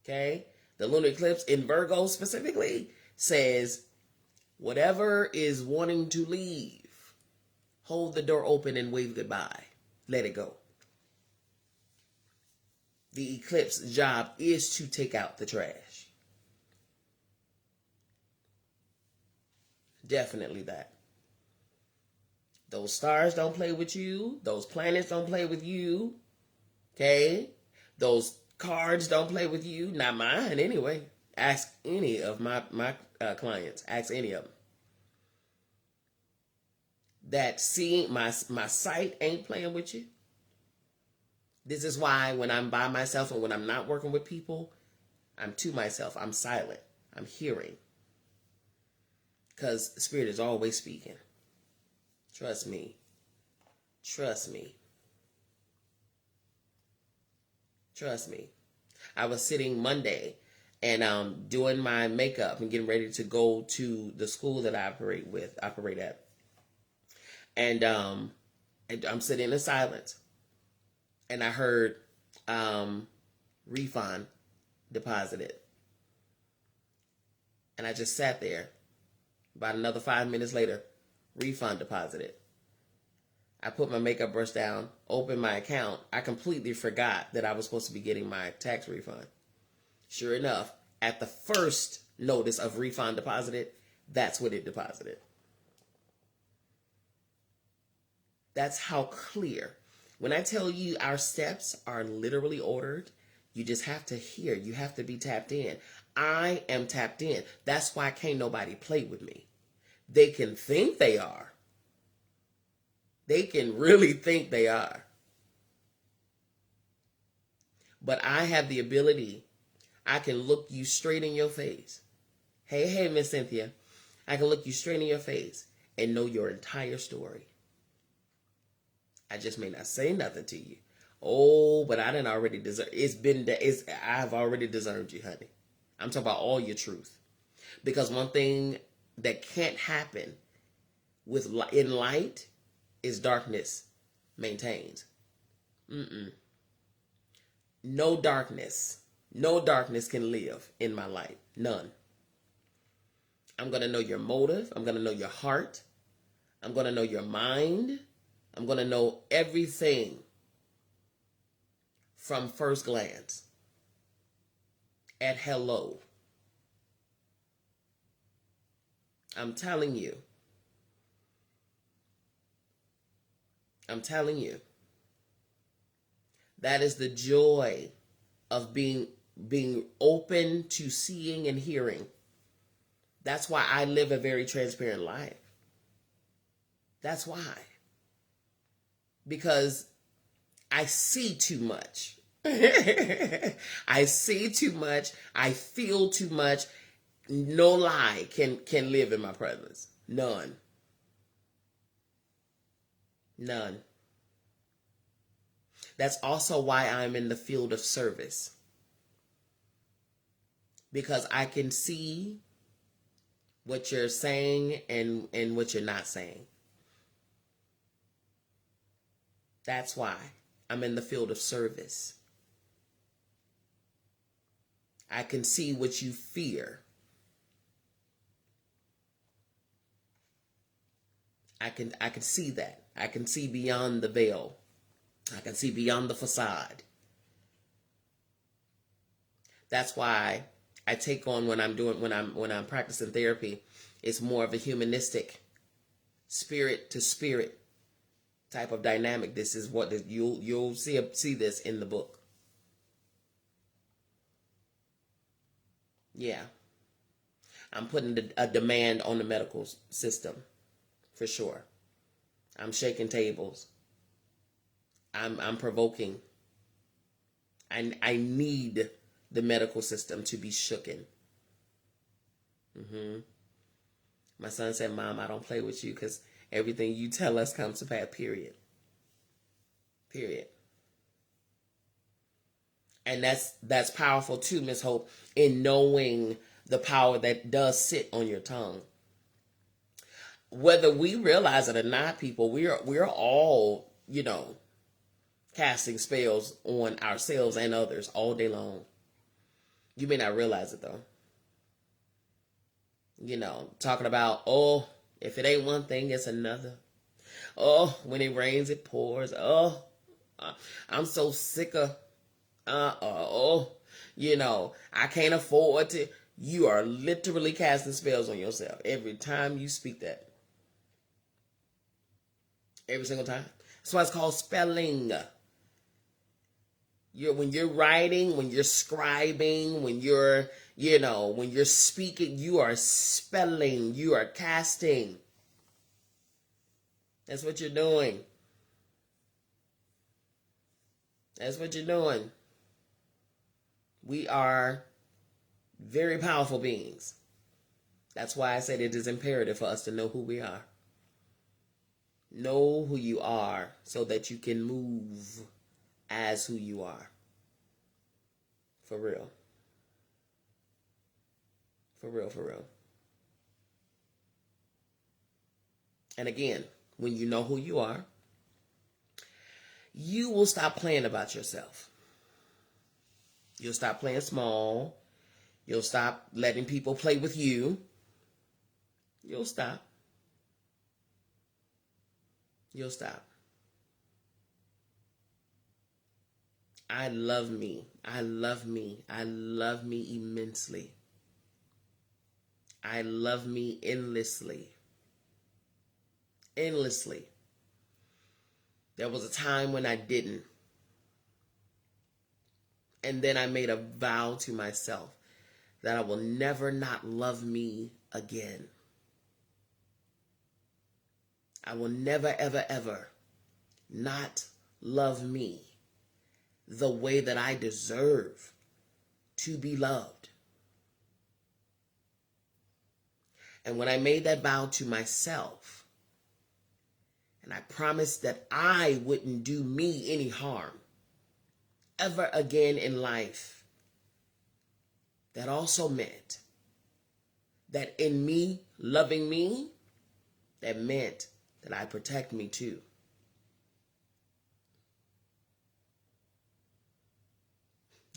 Okay? The lunar eclipse in Virgo specifically says, whatever is wanting to leave, hold the door open and wave goodbye. Let it go. The eclipse job is to take out the trash. Definitely that. Those stars don't play with you. Those planets don't play with you. Okay? Those cards don't play with you. Not mine, anyway. Ask any of my clients. Ask any of them. That seeing my sight ain't playing with you. This is why when I'm by myself and when I'm not working with people, I'm to myself. I'm silent. I'm hearing. Because Spirit is always speaking. Trust me. Trust me. Trust me. I was sitting Monday and doing my makeup and getting ready to go to the school that I operate at. And I'm sitting in silence. And I heard refund deposited. And I just sat there. About another 5 minutes later, refund deposited. I put my makeup brush down, opened my account. I completely forgot that I was supposed to be getting my tax refund. Sure enough, at the first notice of refund deposited, that's what it deposited. That's how clear. When I tell you our steps are literally ordered, you just have to hear. You have to be tapped in. I am tapped in. That's why can't nobody play with me. They can think they are. They can really think they are. But I have the ability. I can look you straight in your face. Hey, Miss Cynthia. I can look you straight in your face and know your entire story. I just may not say nothing to you. Oh, but I didn't already deserve. I've already deserved you, honey. I'm talking about all your truth. Because one thing that can't happen in light is darkness maintains. No darkness can live in my light. None. I'm going to know your motive. I'm going to know your heart. I'm going to know your mind. I'm going to know everything from first glance at hello. I'm telling you. I'm telling you. That is the joy of being open to seeing and hearing. That's why I live a very transparent life. That's why. Because I see too much. I see too much. I feel too much. No lie can live in my presence. None. None. That's also why I'm in the field of service. Because I can see what you're saying and what you're not saying. That's why I'm in the field of service. I can see what you fear. I can see that. I can see beyond the veil. I can see beyond the facade. That's why I take on when I'm practicing therapy, it's more of a humanistic, spirit to spirit type of dynamic. This is what you'll see this in the book. Yeah. I'm putting a demand on the medical system, for sure. I'm shaking tables. I'm provoking. I need the medical system to be shooken. My son said, "Mom, I don't play with you because everything you tell us comes to pass, period. Period." And that's powerful too, Miss Hope, in knowing the power that does sit on your tongue. Whether we realize it or not, people, we're all, casting spells on ourselves and others all day long. You may not realize it though. Talking about, oh, if it ain't one thing, it's another. Oh, when it rains, it pours. Oh, I'm so sick of, oh, I can't afford to. You are literally casting spells on yourself every time you speak that. Every single time. That's why it's called spelling. When you're writing, when you're scribing, when you're speaking, you are spelling, you are casting. That's what you're doing. That's what you're doing. We are very powerful beings. That's why I said it is imperative for us to know who we are. Know who you are so that you can move as who you are. For real. For real, for real. And again, when you know who you are, you will stop playing about yourself. You'll stop playing small. You'll stop letting people play with you. You'll stop. You'll stop. I love me. I love me. I love me immensely. I love me endlessly. Endlessly. There was a time when I didn't. And then I made a vow to myself that I will never not love me again. I will never, ever, ever not love me the way that I deserve to be loved. And when I made that vow to myself, and I promised that I wouldn't do me any harm ever again in life, that also meant that in me loving me, that meant that I protect me too.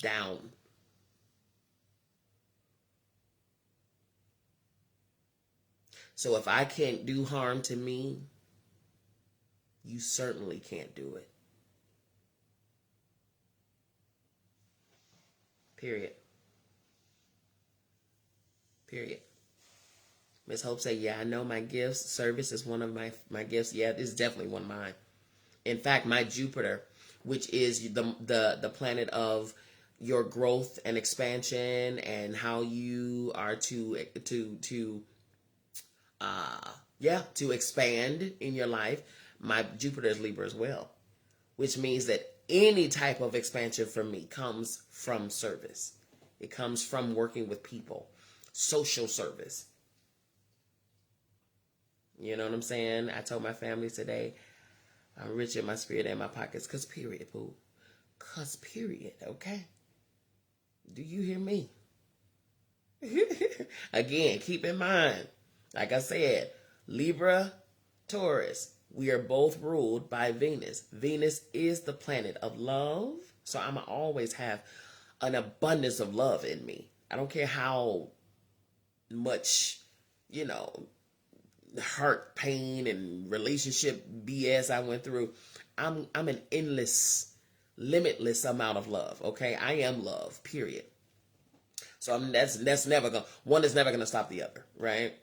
Down. So if I can't do harm to me, you certainly can't do it. Period. Period. Miss Hope said, yeah, I know my gifts. Service is one of my gifts. Yeah, it's definitely one of mine. In fact, my Jupiter, which is the planet of your growth and expansion and how you are to expand in your life, my Jupiter is Libra as well, which means that any type of expansion for me comes from service. It comes from working with people, social service. You know what I'm saying? I told my family today, I'm rich in my spirit and my pockets, cause period, boo. Cause period, okay? Do you hear me? Again, keep in mind, like I said, Libra, Taurus, we are both ruled by Venus. Venus is the planet of love. So I'm going to always have an abundance of love in me. I don't care how much, hurt, pain, and relationship BS I went through. I'm an endless, limitless amount of love. Okay, I am love. Period. So that's never gonna, one is never gonna stop the other, right?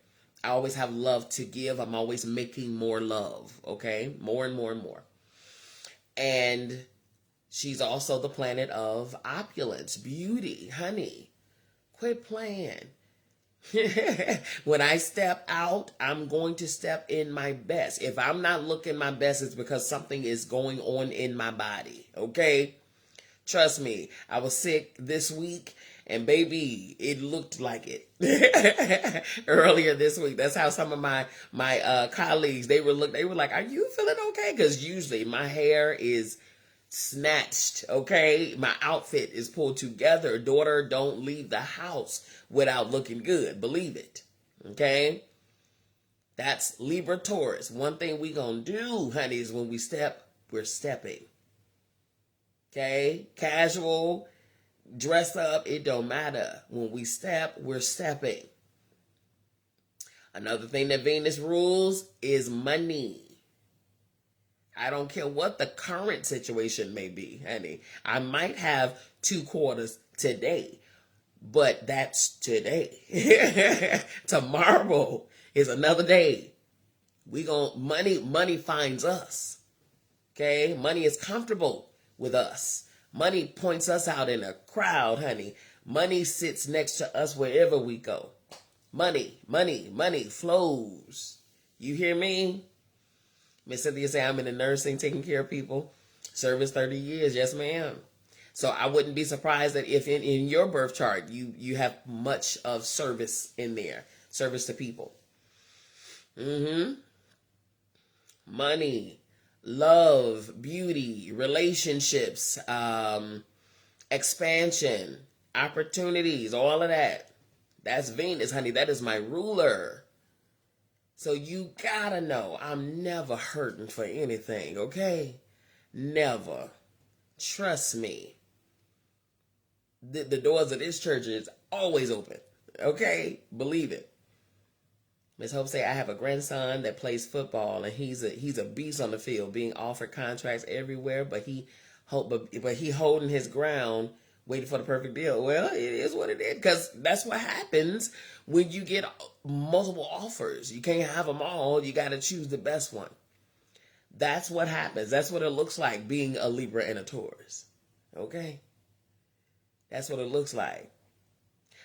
I always have love to give. I'm always making more love. Okay, more and more and more. And she's also the planet of opulence, beauty, honey. Quit playing. When I step out, I'm going to step in my best. If I'm not looking my best, it's because something is going on in my body. Okay? Trust me. I was sick this week, and baby, it looked like it. Earlier this week. That's how some of my colleagues, they were like, "Are you feeling okay?" Because usually my hair is snatched, okay? My outfit is pulled together. Daughter, don't leave the house without looking good. Believe it, okay? That's Libra Taurus. One thing we gonna do, honey, is when we step, we're stepping. Okay? Casual, dress up, it don't matter. When we step, we're stepping. Another thing that Venus rules is money. I don't care what the current situation may be, honey. I might have 2 quarters today, but that's today. Tomorrow is another day. Money finds us. Okay? Money is comfortable with us. Money points us out in a crowd, honey. Money sits next to us wherever we go. Money flows. You hear me? Miss Cynthia say, I'm in the nursing, taking care of people. Service 30 years. Yes, ma'am. So I wouldn't be surprised that if in your birth chart, you have much of service in there. Service to people. Money, love, beauty, relationships, expansion, opportunities, all of that. That's Venus, honey. That is my ruler. So you gotta know, I'm never hurting for anything, okay? Never. Trust me. The doors of this church is always open, okay? Believe it. Ms. Hope say, I have a grandson that plays football, and he's a beast on the field, being offered contracts everywhere, but he holding his ground, waiting for the perfect deal. Well, it is what it is, because that's what happens when you get multiple offers. You can't have them all. You got to choose the best one. That's what happens. That's what it looks like being a Libra and a Taurus. Okay? That's what it looks like.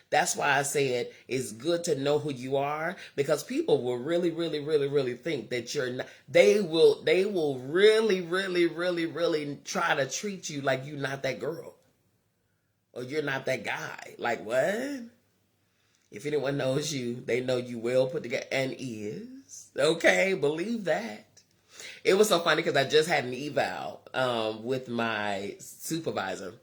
That's why I said it's good to know who you are, because people will really, really, really, really think that you're not. They will really, really, really, really try to treat you like you're not that girl. Or you're not that guy. Like, what? If anyone knows you, they know you well put together and is. Okay, believe that. It was so funny because I just had an eval with my supervisor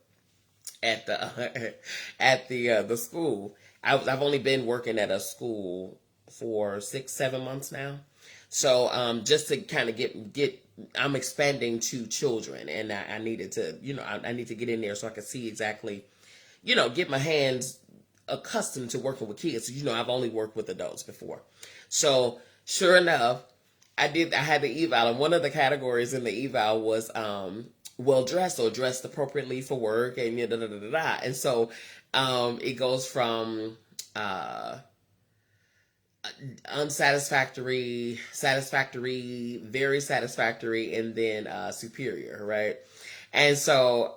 at the school. I've only been working at a school for 6-7 months now. So just to kind of get I'm expanding to children, and I needed to, I need to get in there so I can see exactly, get my hands accustomed to working with kids. I've only worked with adults before. So sure enough, I had the eval, and one of the categories in the eval was well dressed or dressed appropriately for work, and da da da da da. And so it goes from unsatisfactory, satisfactory, very satisfactory, and then superior, right? And so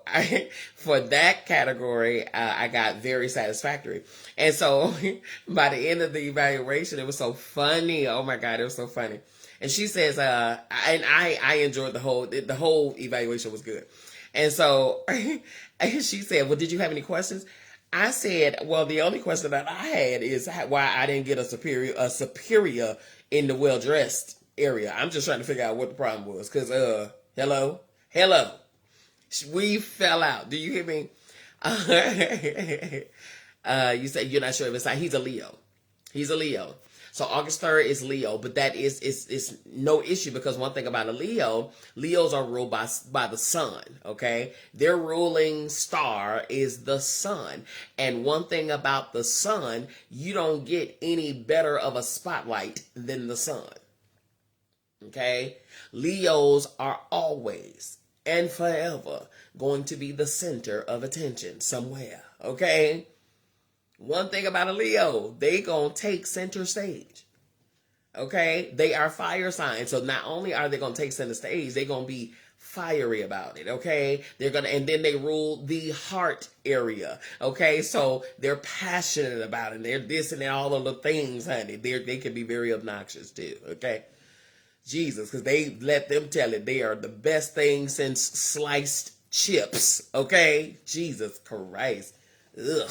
for that category, I got very satisfactory. And so by the end of the evaluation, it was so funny. Oh my God, it was so funny. And she says, and I enjoyed the whole evaluation was good. And so she said, well, did you have any questions? I said, well, the only question that I had is why I didn't get a superior in the well dressed area. I'm just trying to figure out what the problem was. Cause, hello, we fell out. Do you hear me? You said you're not sure if it's like he's a Leo. He's a Leo. So August 3rd is Leo, but that is no issue because one thing about a Leo, Leos are ruled by the sun, okay? Their ruling star is the sun. And one thing about the sun, you don't get any better of a spotlight than the sun. Okay? Leos are always and forever going to be the center of attention somewhere, okay? One thing about a Leo, they gonna take center stage. Okay? They are fire signs. So not only are they gonna take center stage, they're gonna be fiery about it. Okay? They're gonna, and then they rule the heart area. Okay? So they're passionate about it. They're this and all of the things, honey. They can be very obnoxious too. Okay? Jesus, because they let them tell it they are the best thing since sliced chips. Okay? Jesus Christ. Ugh.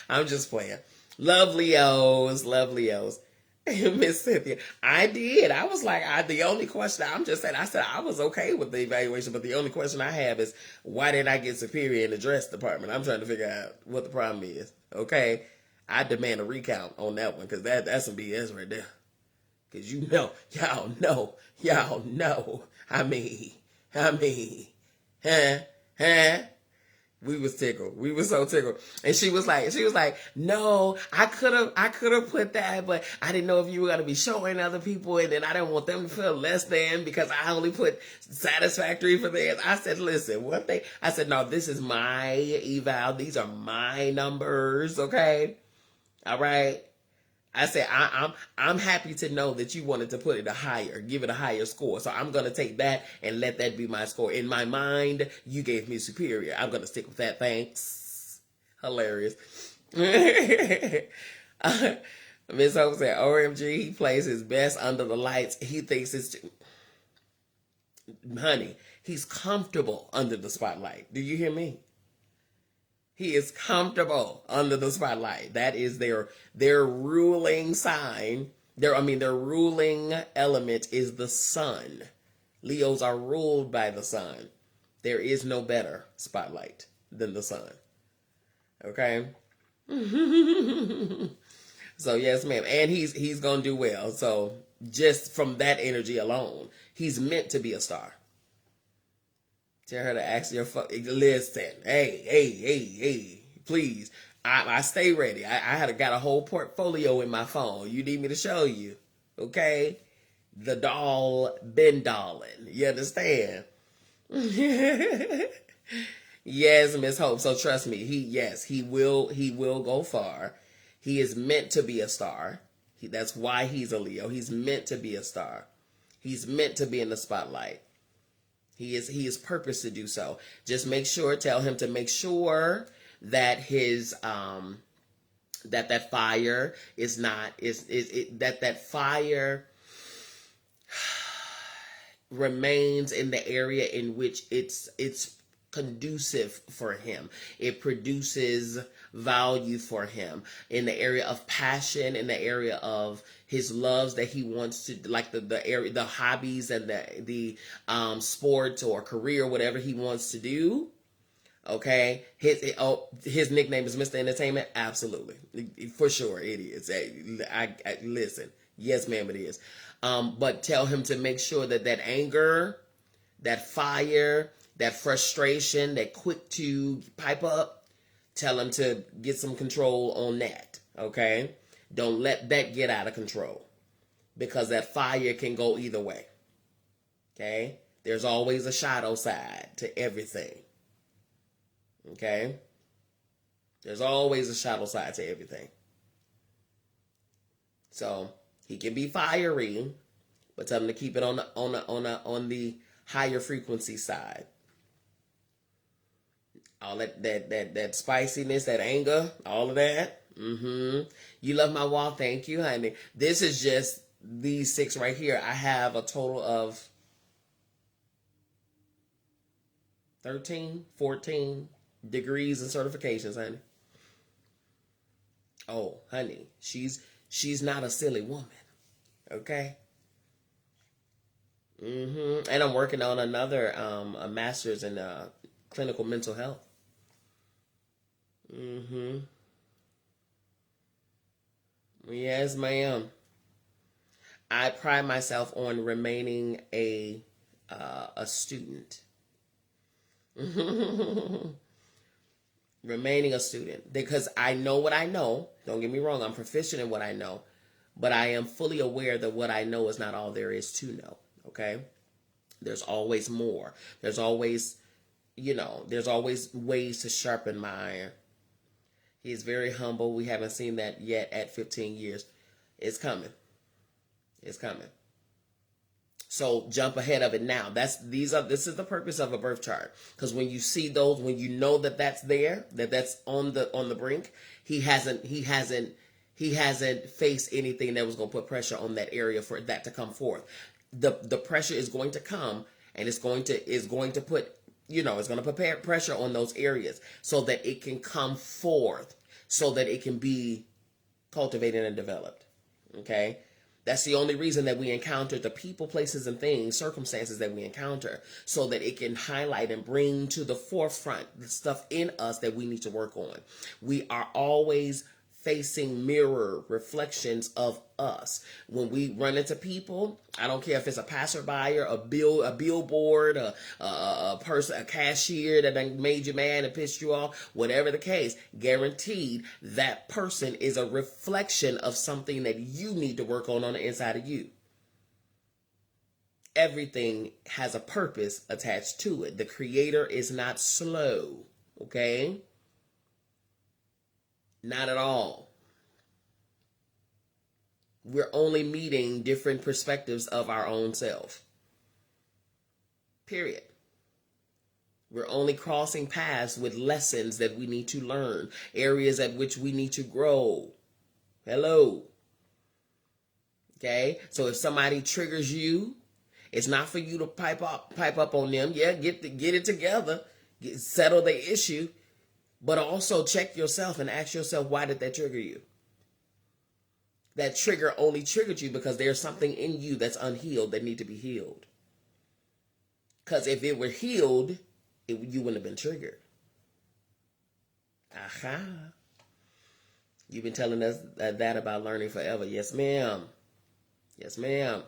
I'm just playing. Love Leos. Miss Cynthia, I did. I was like, the only question, I'm just saying, I said I was okay with the evaluation, but the only question I have is, why did I get superior in the dress department? I'm trying to figure out what the problem is. Okay? I demand a recount on that one, because that's some BS right there. Because y'all know. I mean, huh? We was tickled. We was so tickled. And she was like, no, I could have put that, but I didn't know if you were going to be showing other people, and then I didn't want them to feel less than because I only put satisfactory for theirs. I said, listen, one thing, I said, no, this is my eval. These are my numbers. Okay. All right. I said, I'm happy to know that you wanted to put it give it a higher score. So I'm going to take that and let that be my score. In my mind, you gave me superior. I'm going to stick with that. Thanks. Hilarious. Miss Hope said, OMG, he plays his best under the lights. He thinks it's, honey, he's comfortable under the spotlight. Do you hear me? He is comfortable under the spotlight. That is their ruling sign. Their ruling element is the sun. Leos are ruled by the sun. There is no better spotlight than the sun. Okay? So yes, ma'am. And he's gonna do well. So just from that energy alone, he's meant to be a star. Tell her to ask your listen. Hey, please. I stay ready. I got a whole portfolio in my phone. You need me to show you. Okay? The doll been dolling. You understand? Yes, Miss Hope. So trust me, he will go far. He is meant to be a star. That's why he's a Leo. He's meant to be a star. He's meant to be in the spotlight. He is purposed to do so. Just tell him to make sure that his that fire is not that fire remains in the area in which it's conducive for him. It produces value for him in the area of passion, in the area of his loves that he wants to, like the area, the hobbies and the sports or career, whatever he wants to do. Okay, his nickname is Mr. Entertainment. Absolutely, for sure it is. I listen. Yes, ma'am, it is. But tell him to make sure that anger, that fire, that frustration, that quick to pipe up, tell him to get some control on that. Okay, don't let that get out of control. because that fire can go either way. Okay? There's always a shadow side to everything. Okay? There's always a shadow side to everything. So he can be fiery, but tell him to keep it on the higher frequency side. All that spiciness, that anger, all of that. You love my wall. Thank you, honey. This is just these 6 right here. I have a total of 13, 14 degrees and certifications, honey. Oh, honey, she's not a silly woman. Okay? And I'm working on another a master's in clinical mental health. Yes, ma'am. I pride myself on remaining a student. Remaining a student, because I know what I know. Don't get me wrong, I'm proficient in what I know, but I am fully aware that what I know is not all there is to know. Okay? There's always more. There's always, there's always ways to sharpen my iron. He is very humble. We haven't seen that yet at 15 years. It's coming. It's coming. So jump ahead of it now. This is the purpose of a birth chart. Because when you see those, when you know that that's there, that's on the brink, he hasn't faced anything that was going to put pressure on that area for that to come forth. The pressure is going to come, and it's going to put, it's going to prepare pressure on those areas so that it can come forth, so that it can be cultivated and developed. Okay? That's the only reason that we encounter the people, places, and things, circumstances that we encounter, so that it can highlight and bring to the forefront the stuff in us that we need to work on. We are always facing mirror reflections of us. When we run into people, I don't care if it's a passerby, or a billboard, a person, a cashier that made you mad and pissed you off, whatever the case, guaranteed that person is a reflection of something that you need to work on the inside of you. Everything has a purpose attached to it. The Creator is not slow, okay? Not at all. We're only meeting different perspectives of our own self. Period. We're only crossing paths with lessons that we need to learn, areas at which we need to grow. Hello. Okay? So if somebody triggers you, it's not for you to pipe up on them. Yeah, get it together, settle the issue. But also check yourself and ask yourself, why did that trigger you? That trigger only triggered you because there's something in you that's unhealed that need to be healed. Because if it were healed, you wouldn't have been triggered. Aha. You've been telling us that about learning forever. Yes, ma'am. Yes, ma'am.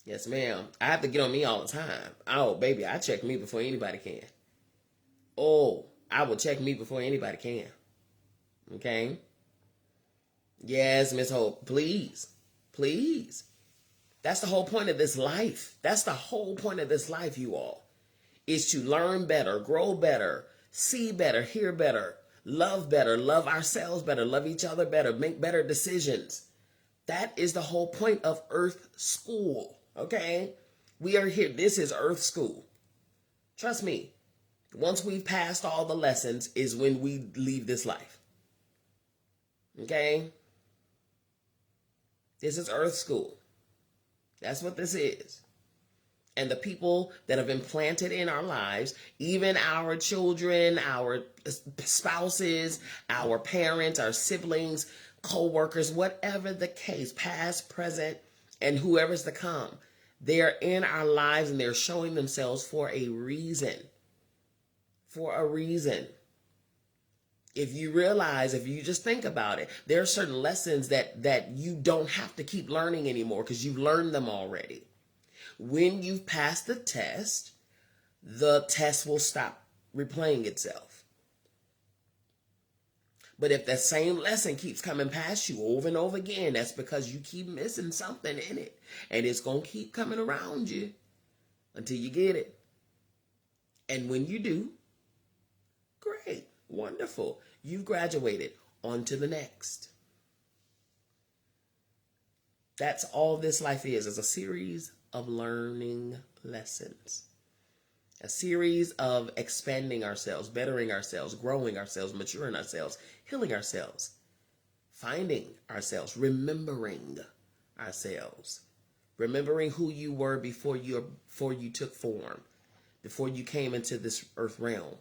Yes, ma'am. I have to get on me all the time. Oh, baby, I check me before anybody can. Oh, I will check me before anybody can. Okay? Yes, Miss Hope. Please. Please. That's the whole point of this life. That's the whole point of this life, you all. Is to learn better, grow better, see better, hear better, love ourselves better, love each other better, make better decisions. That is the whole point of Earth School. Okay? We are here. This is Earth School. Trust me. Once we've passed all the lessons is when we leave this life. Okay? This is Earth School. That's what this is. And the people that have been planted in our lives, even our children, our spouses, our parents, our siblings, co-workers, whatever the case, past, present, and whoever's to come, they're in our lives and they're showing themselves for a reason. For a reason. If you realize, if you just think about it, there are certain lessons that you don't have to keep learning anymore because you've learned them already. When you've passed the test will stop replaying itself. But if that same lesson keeps coming past you over and over again, that's because you keep missing something in it. And it's going to keep coming around you until you get it. And when you do, great, wonderful. You've graduated. On to the next. That's all this life is a series of learning lessons. A series of expanding ourselves, bettering ourselves, growing ourselves, maturing ourselves, healing ourselves, finding ourselves, remembering ourselves, remembering who you were before you took form, before you came into this earth realm,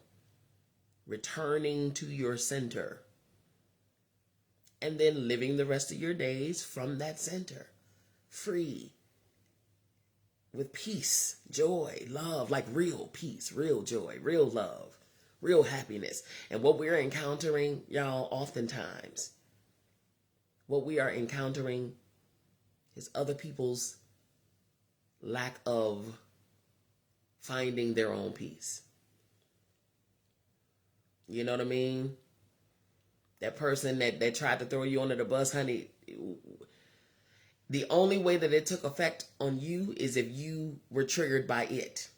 returning to your center, and then living the rest of your days from that center, free, with peace, joy, love, like real peace, real joy, real love, real happiness. And what we're encountering, y'all, oftentimes, what we are encountering is other people's lack of finding their own peace. You know what I mean? That person that tried to throw you under the bus, honey, the only way that it took effect on you is if you were triggered by it.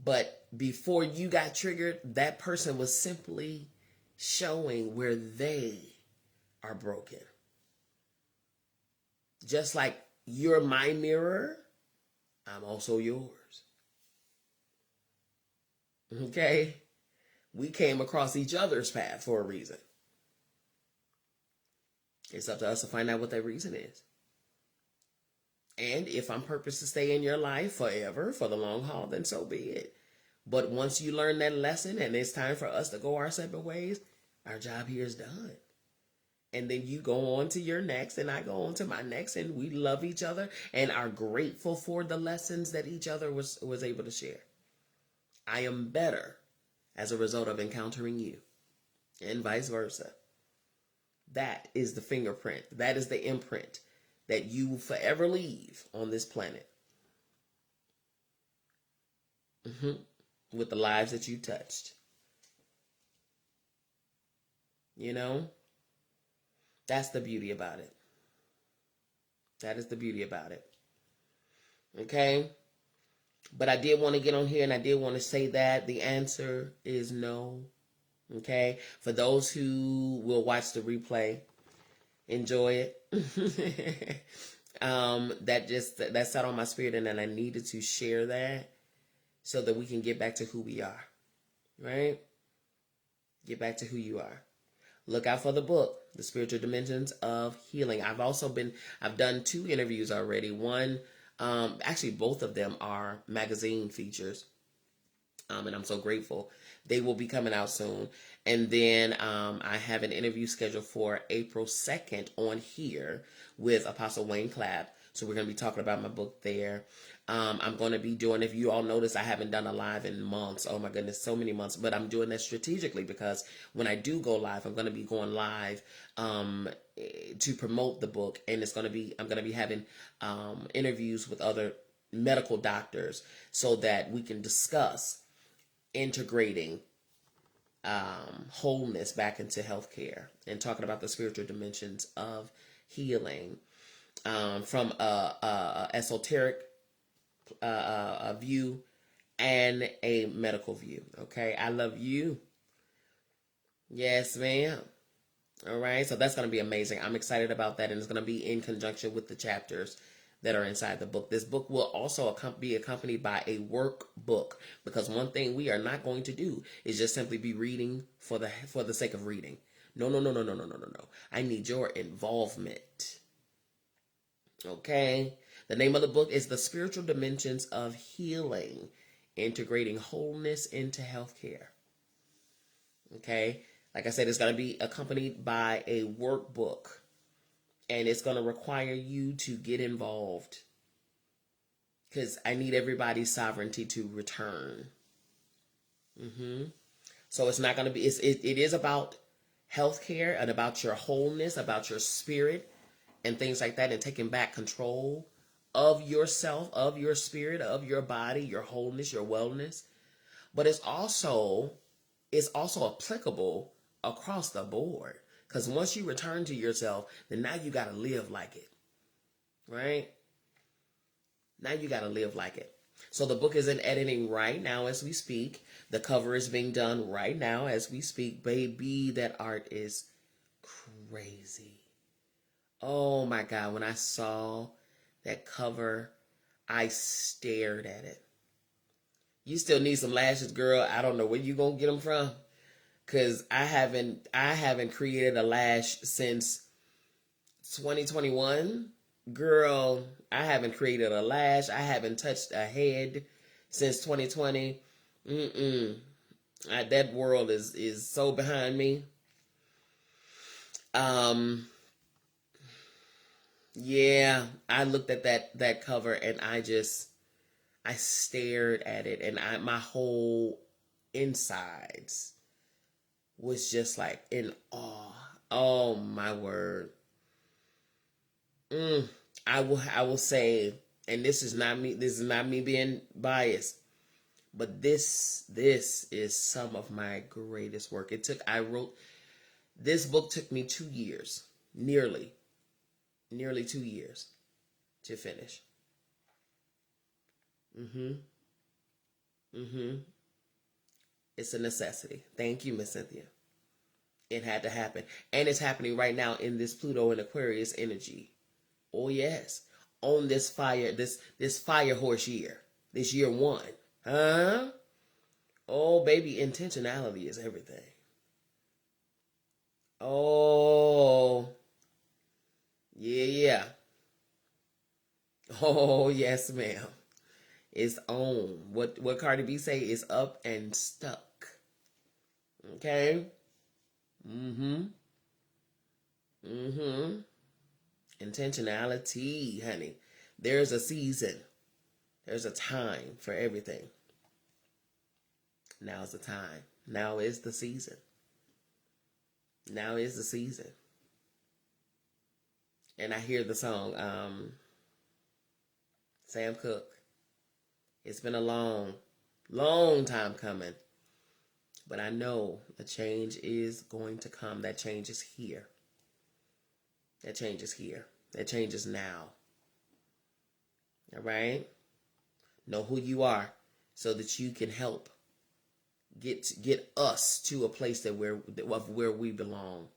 But before you got triggered, that person was simply showing where they are broken. Just like you're my mirror, I'm also yours. Okay? We came across each other's path for a reason. It's up to us to find out what that reason is. And if I'm purposed to stay in your life forever, for the long haul, then so be it. But once you learn that lesson and it's time for us to go our separate ways, our job here is done. And then you go on to your next and I go on to my next, and we love each other and are grateful for the lessons that each other was able to share. I am better as a result of encountering you, and vice versa. That is the fingerprint. That is the imprint that you will forever leave on this planet. With the lives that you touched. You know? That's the beauty about it. That is the beauty about it. Okay? But I did want to get on here and I did want to say that the answer is no. Okay? For those who will watch the replay, enjoy it. That sat on my spirit, and then I needed to share that so that we can get back to who we are. Right? Get back to who you are. Look out for the book, The Spiritual Dimensions of Healing. I've done 2 interviews already. One, actually both of them are magazine features. And I'm so grateful. They will be coming out soon. And then I have an interview scheduled for April 2nd on here with Apostle Wayne Clapp. So we're going to be talking about my book there. I'm going to be doing, if you all notice, I haven't done a live in months. Oh my goodness, so many months. But I'm doing that strategically because when I do go live, I'm going to be going live to promote the book. And I'm going to be having interviews with other medical doctors so that we can discuss integrating wholeness back into healthcare and talking about the spiritual dimensions of healing from a esoteric view and a medical view. Okay, I love you. Yes, ma'am. All right, so that's going to be amazing. I'm excited about that, and it's going to be in conjunction with the chapters that are inside the book. This book will also be accompanied by a workbook, because one thing we are not going to do is just simply be reading for the sake of reading. No. I need your involvement. Okay? The name of the book is The Spiritual Dimensions of Healing, Integrating Wholeness into Healthcare. Okay? Like I said, it's going to be accompanied by a workbook. And it's going to require you to get involved, because I need everybody's sovereignty to return. So it's not going to be, it is about healthcare and about your wholeness, about your spirit and things like that, and taking back control of yourself, of your spirit, of your body, your wholeness, your wellness. But it's also applicable across the board. Because once you return to yourself, then now you got to live like it. Right? Now you got to live like it. So the book is in editing right now as we speak. The cover is being done right now as we speak. Baby, that art is crazy. Oh my God. When I saw that cover, I stared at it. You still need some lashes, girl. I don't know where you gonna get them from. Cause I haven't created a lash since 2021. Girl, I haven't created a lash. I haven't touched a head since 2020. That world is so behind me. Yeah, I looked at that cover and I stared at it, and my whole insides was just like in awe. Oh my word. I will say, and this is not me being biased, but this is some of my greatest work. This book took me 2 years, nearly 2 years to finish. It's a necessity. Thank you, Miss Cynthia. It had to happen. And it's happening right now in this Pluto and Aquarius energy. Oh yes. On this fire horse year. This year 1. Huh? Oh baby, intentionality is everything. Oh. Yeah. Oh yes, ma'am. It's on. What Cardi B say is up and stuck. Okay? Intentionality, honey. There's a season. There's a time for everything. Now's the time. Now is the season. Now is the season. And I hear the song, Sam Cooke. It's been a long, long time coming. But I know a change is going to come. That change is here. That change is here. That change is now. All right? Know who you are so that you can help get us to a place of where we belong.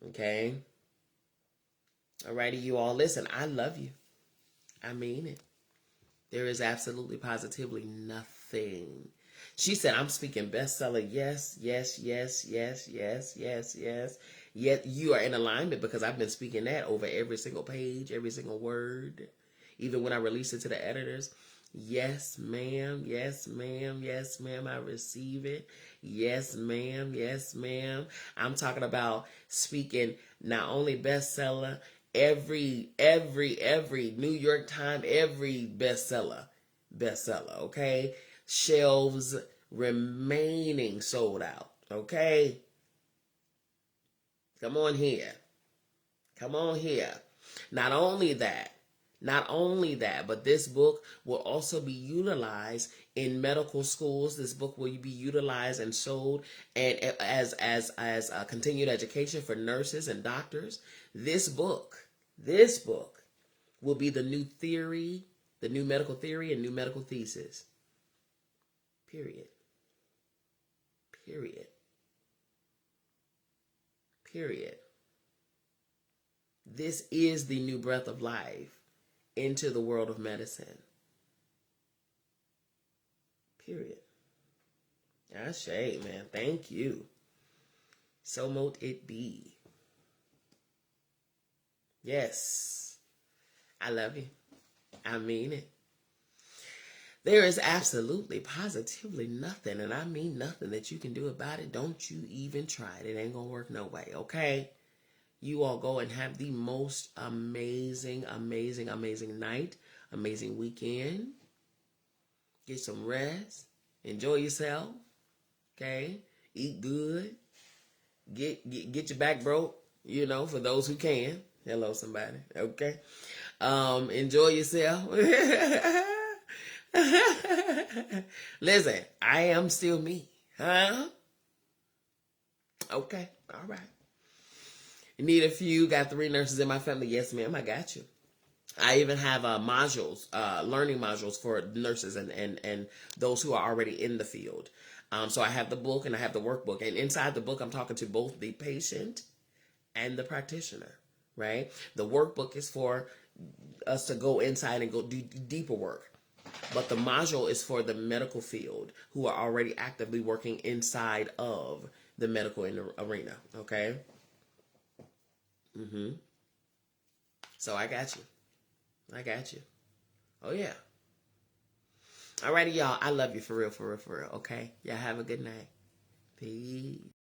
Okay? All righty, you all. Listen, I love you. I mean it. There is absolutely positively nothing. She said, I'm speaking bestseller. Yes. Yet you are in alignment because I've been speaking that over every single page, every single word. Even when I release it to the editors. Yes, ma'am. Yes, ma'am. Yes, ma'am. I receive it. Yes, ma'am. Yes, ma'am. I'm talking about speaking not only bestseller, every New York Times, every bestseller, okay? Shelves remaining sold out, okay? Come on here. Not only that, but this book will also be utilized in medical schools. This book will be utilized and sold and as a continued education for nurses and doctors. This book will be the new theory, the new medical theory and new medical thesis. Period. This is the new breath of life into the world of medicine. Period. Ashe, man. Thank you. So mote it be. Yes. I love you. I mean it. There is absolutely, positively nothing, and I mean nothing that you can do about it. Don't you even try it. It ain't gonna work no way, okay? You all go and have the most amazing night, amazing weekend. Get some rest. Enjoy yourself, okay? Eat good. Get your back broke, for those who can. Hello, somebody, okay? Enjoy yourself. Listen, I am still me, huh? Okay. All right. You need a few? Got 3 nurses in my family? Yes, ma'am. I got you. I even have modules, learning modules for nurses and those who are already in the field. So I have the book and I have the workbook. And inside the book, I'm talking to both the patient and the practitioner, right? The workbook is for us to go inside and go do deeper work. But the module is for the medical field who are already actively working inside of the medical arena, okay? So I got you. I got you. Oh, yeah. Alrighty, y'all. I love you for real, for real, for real, okay? Y'all have a good night. Peace.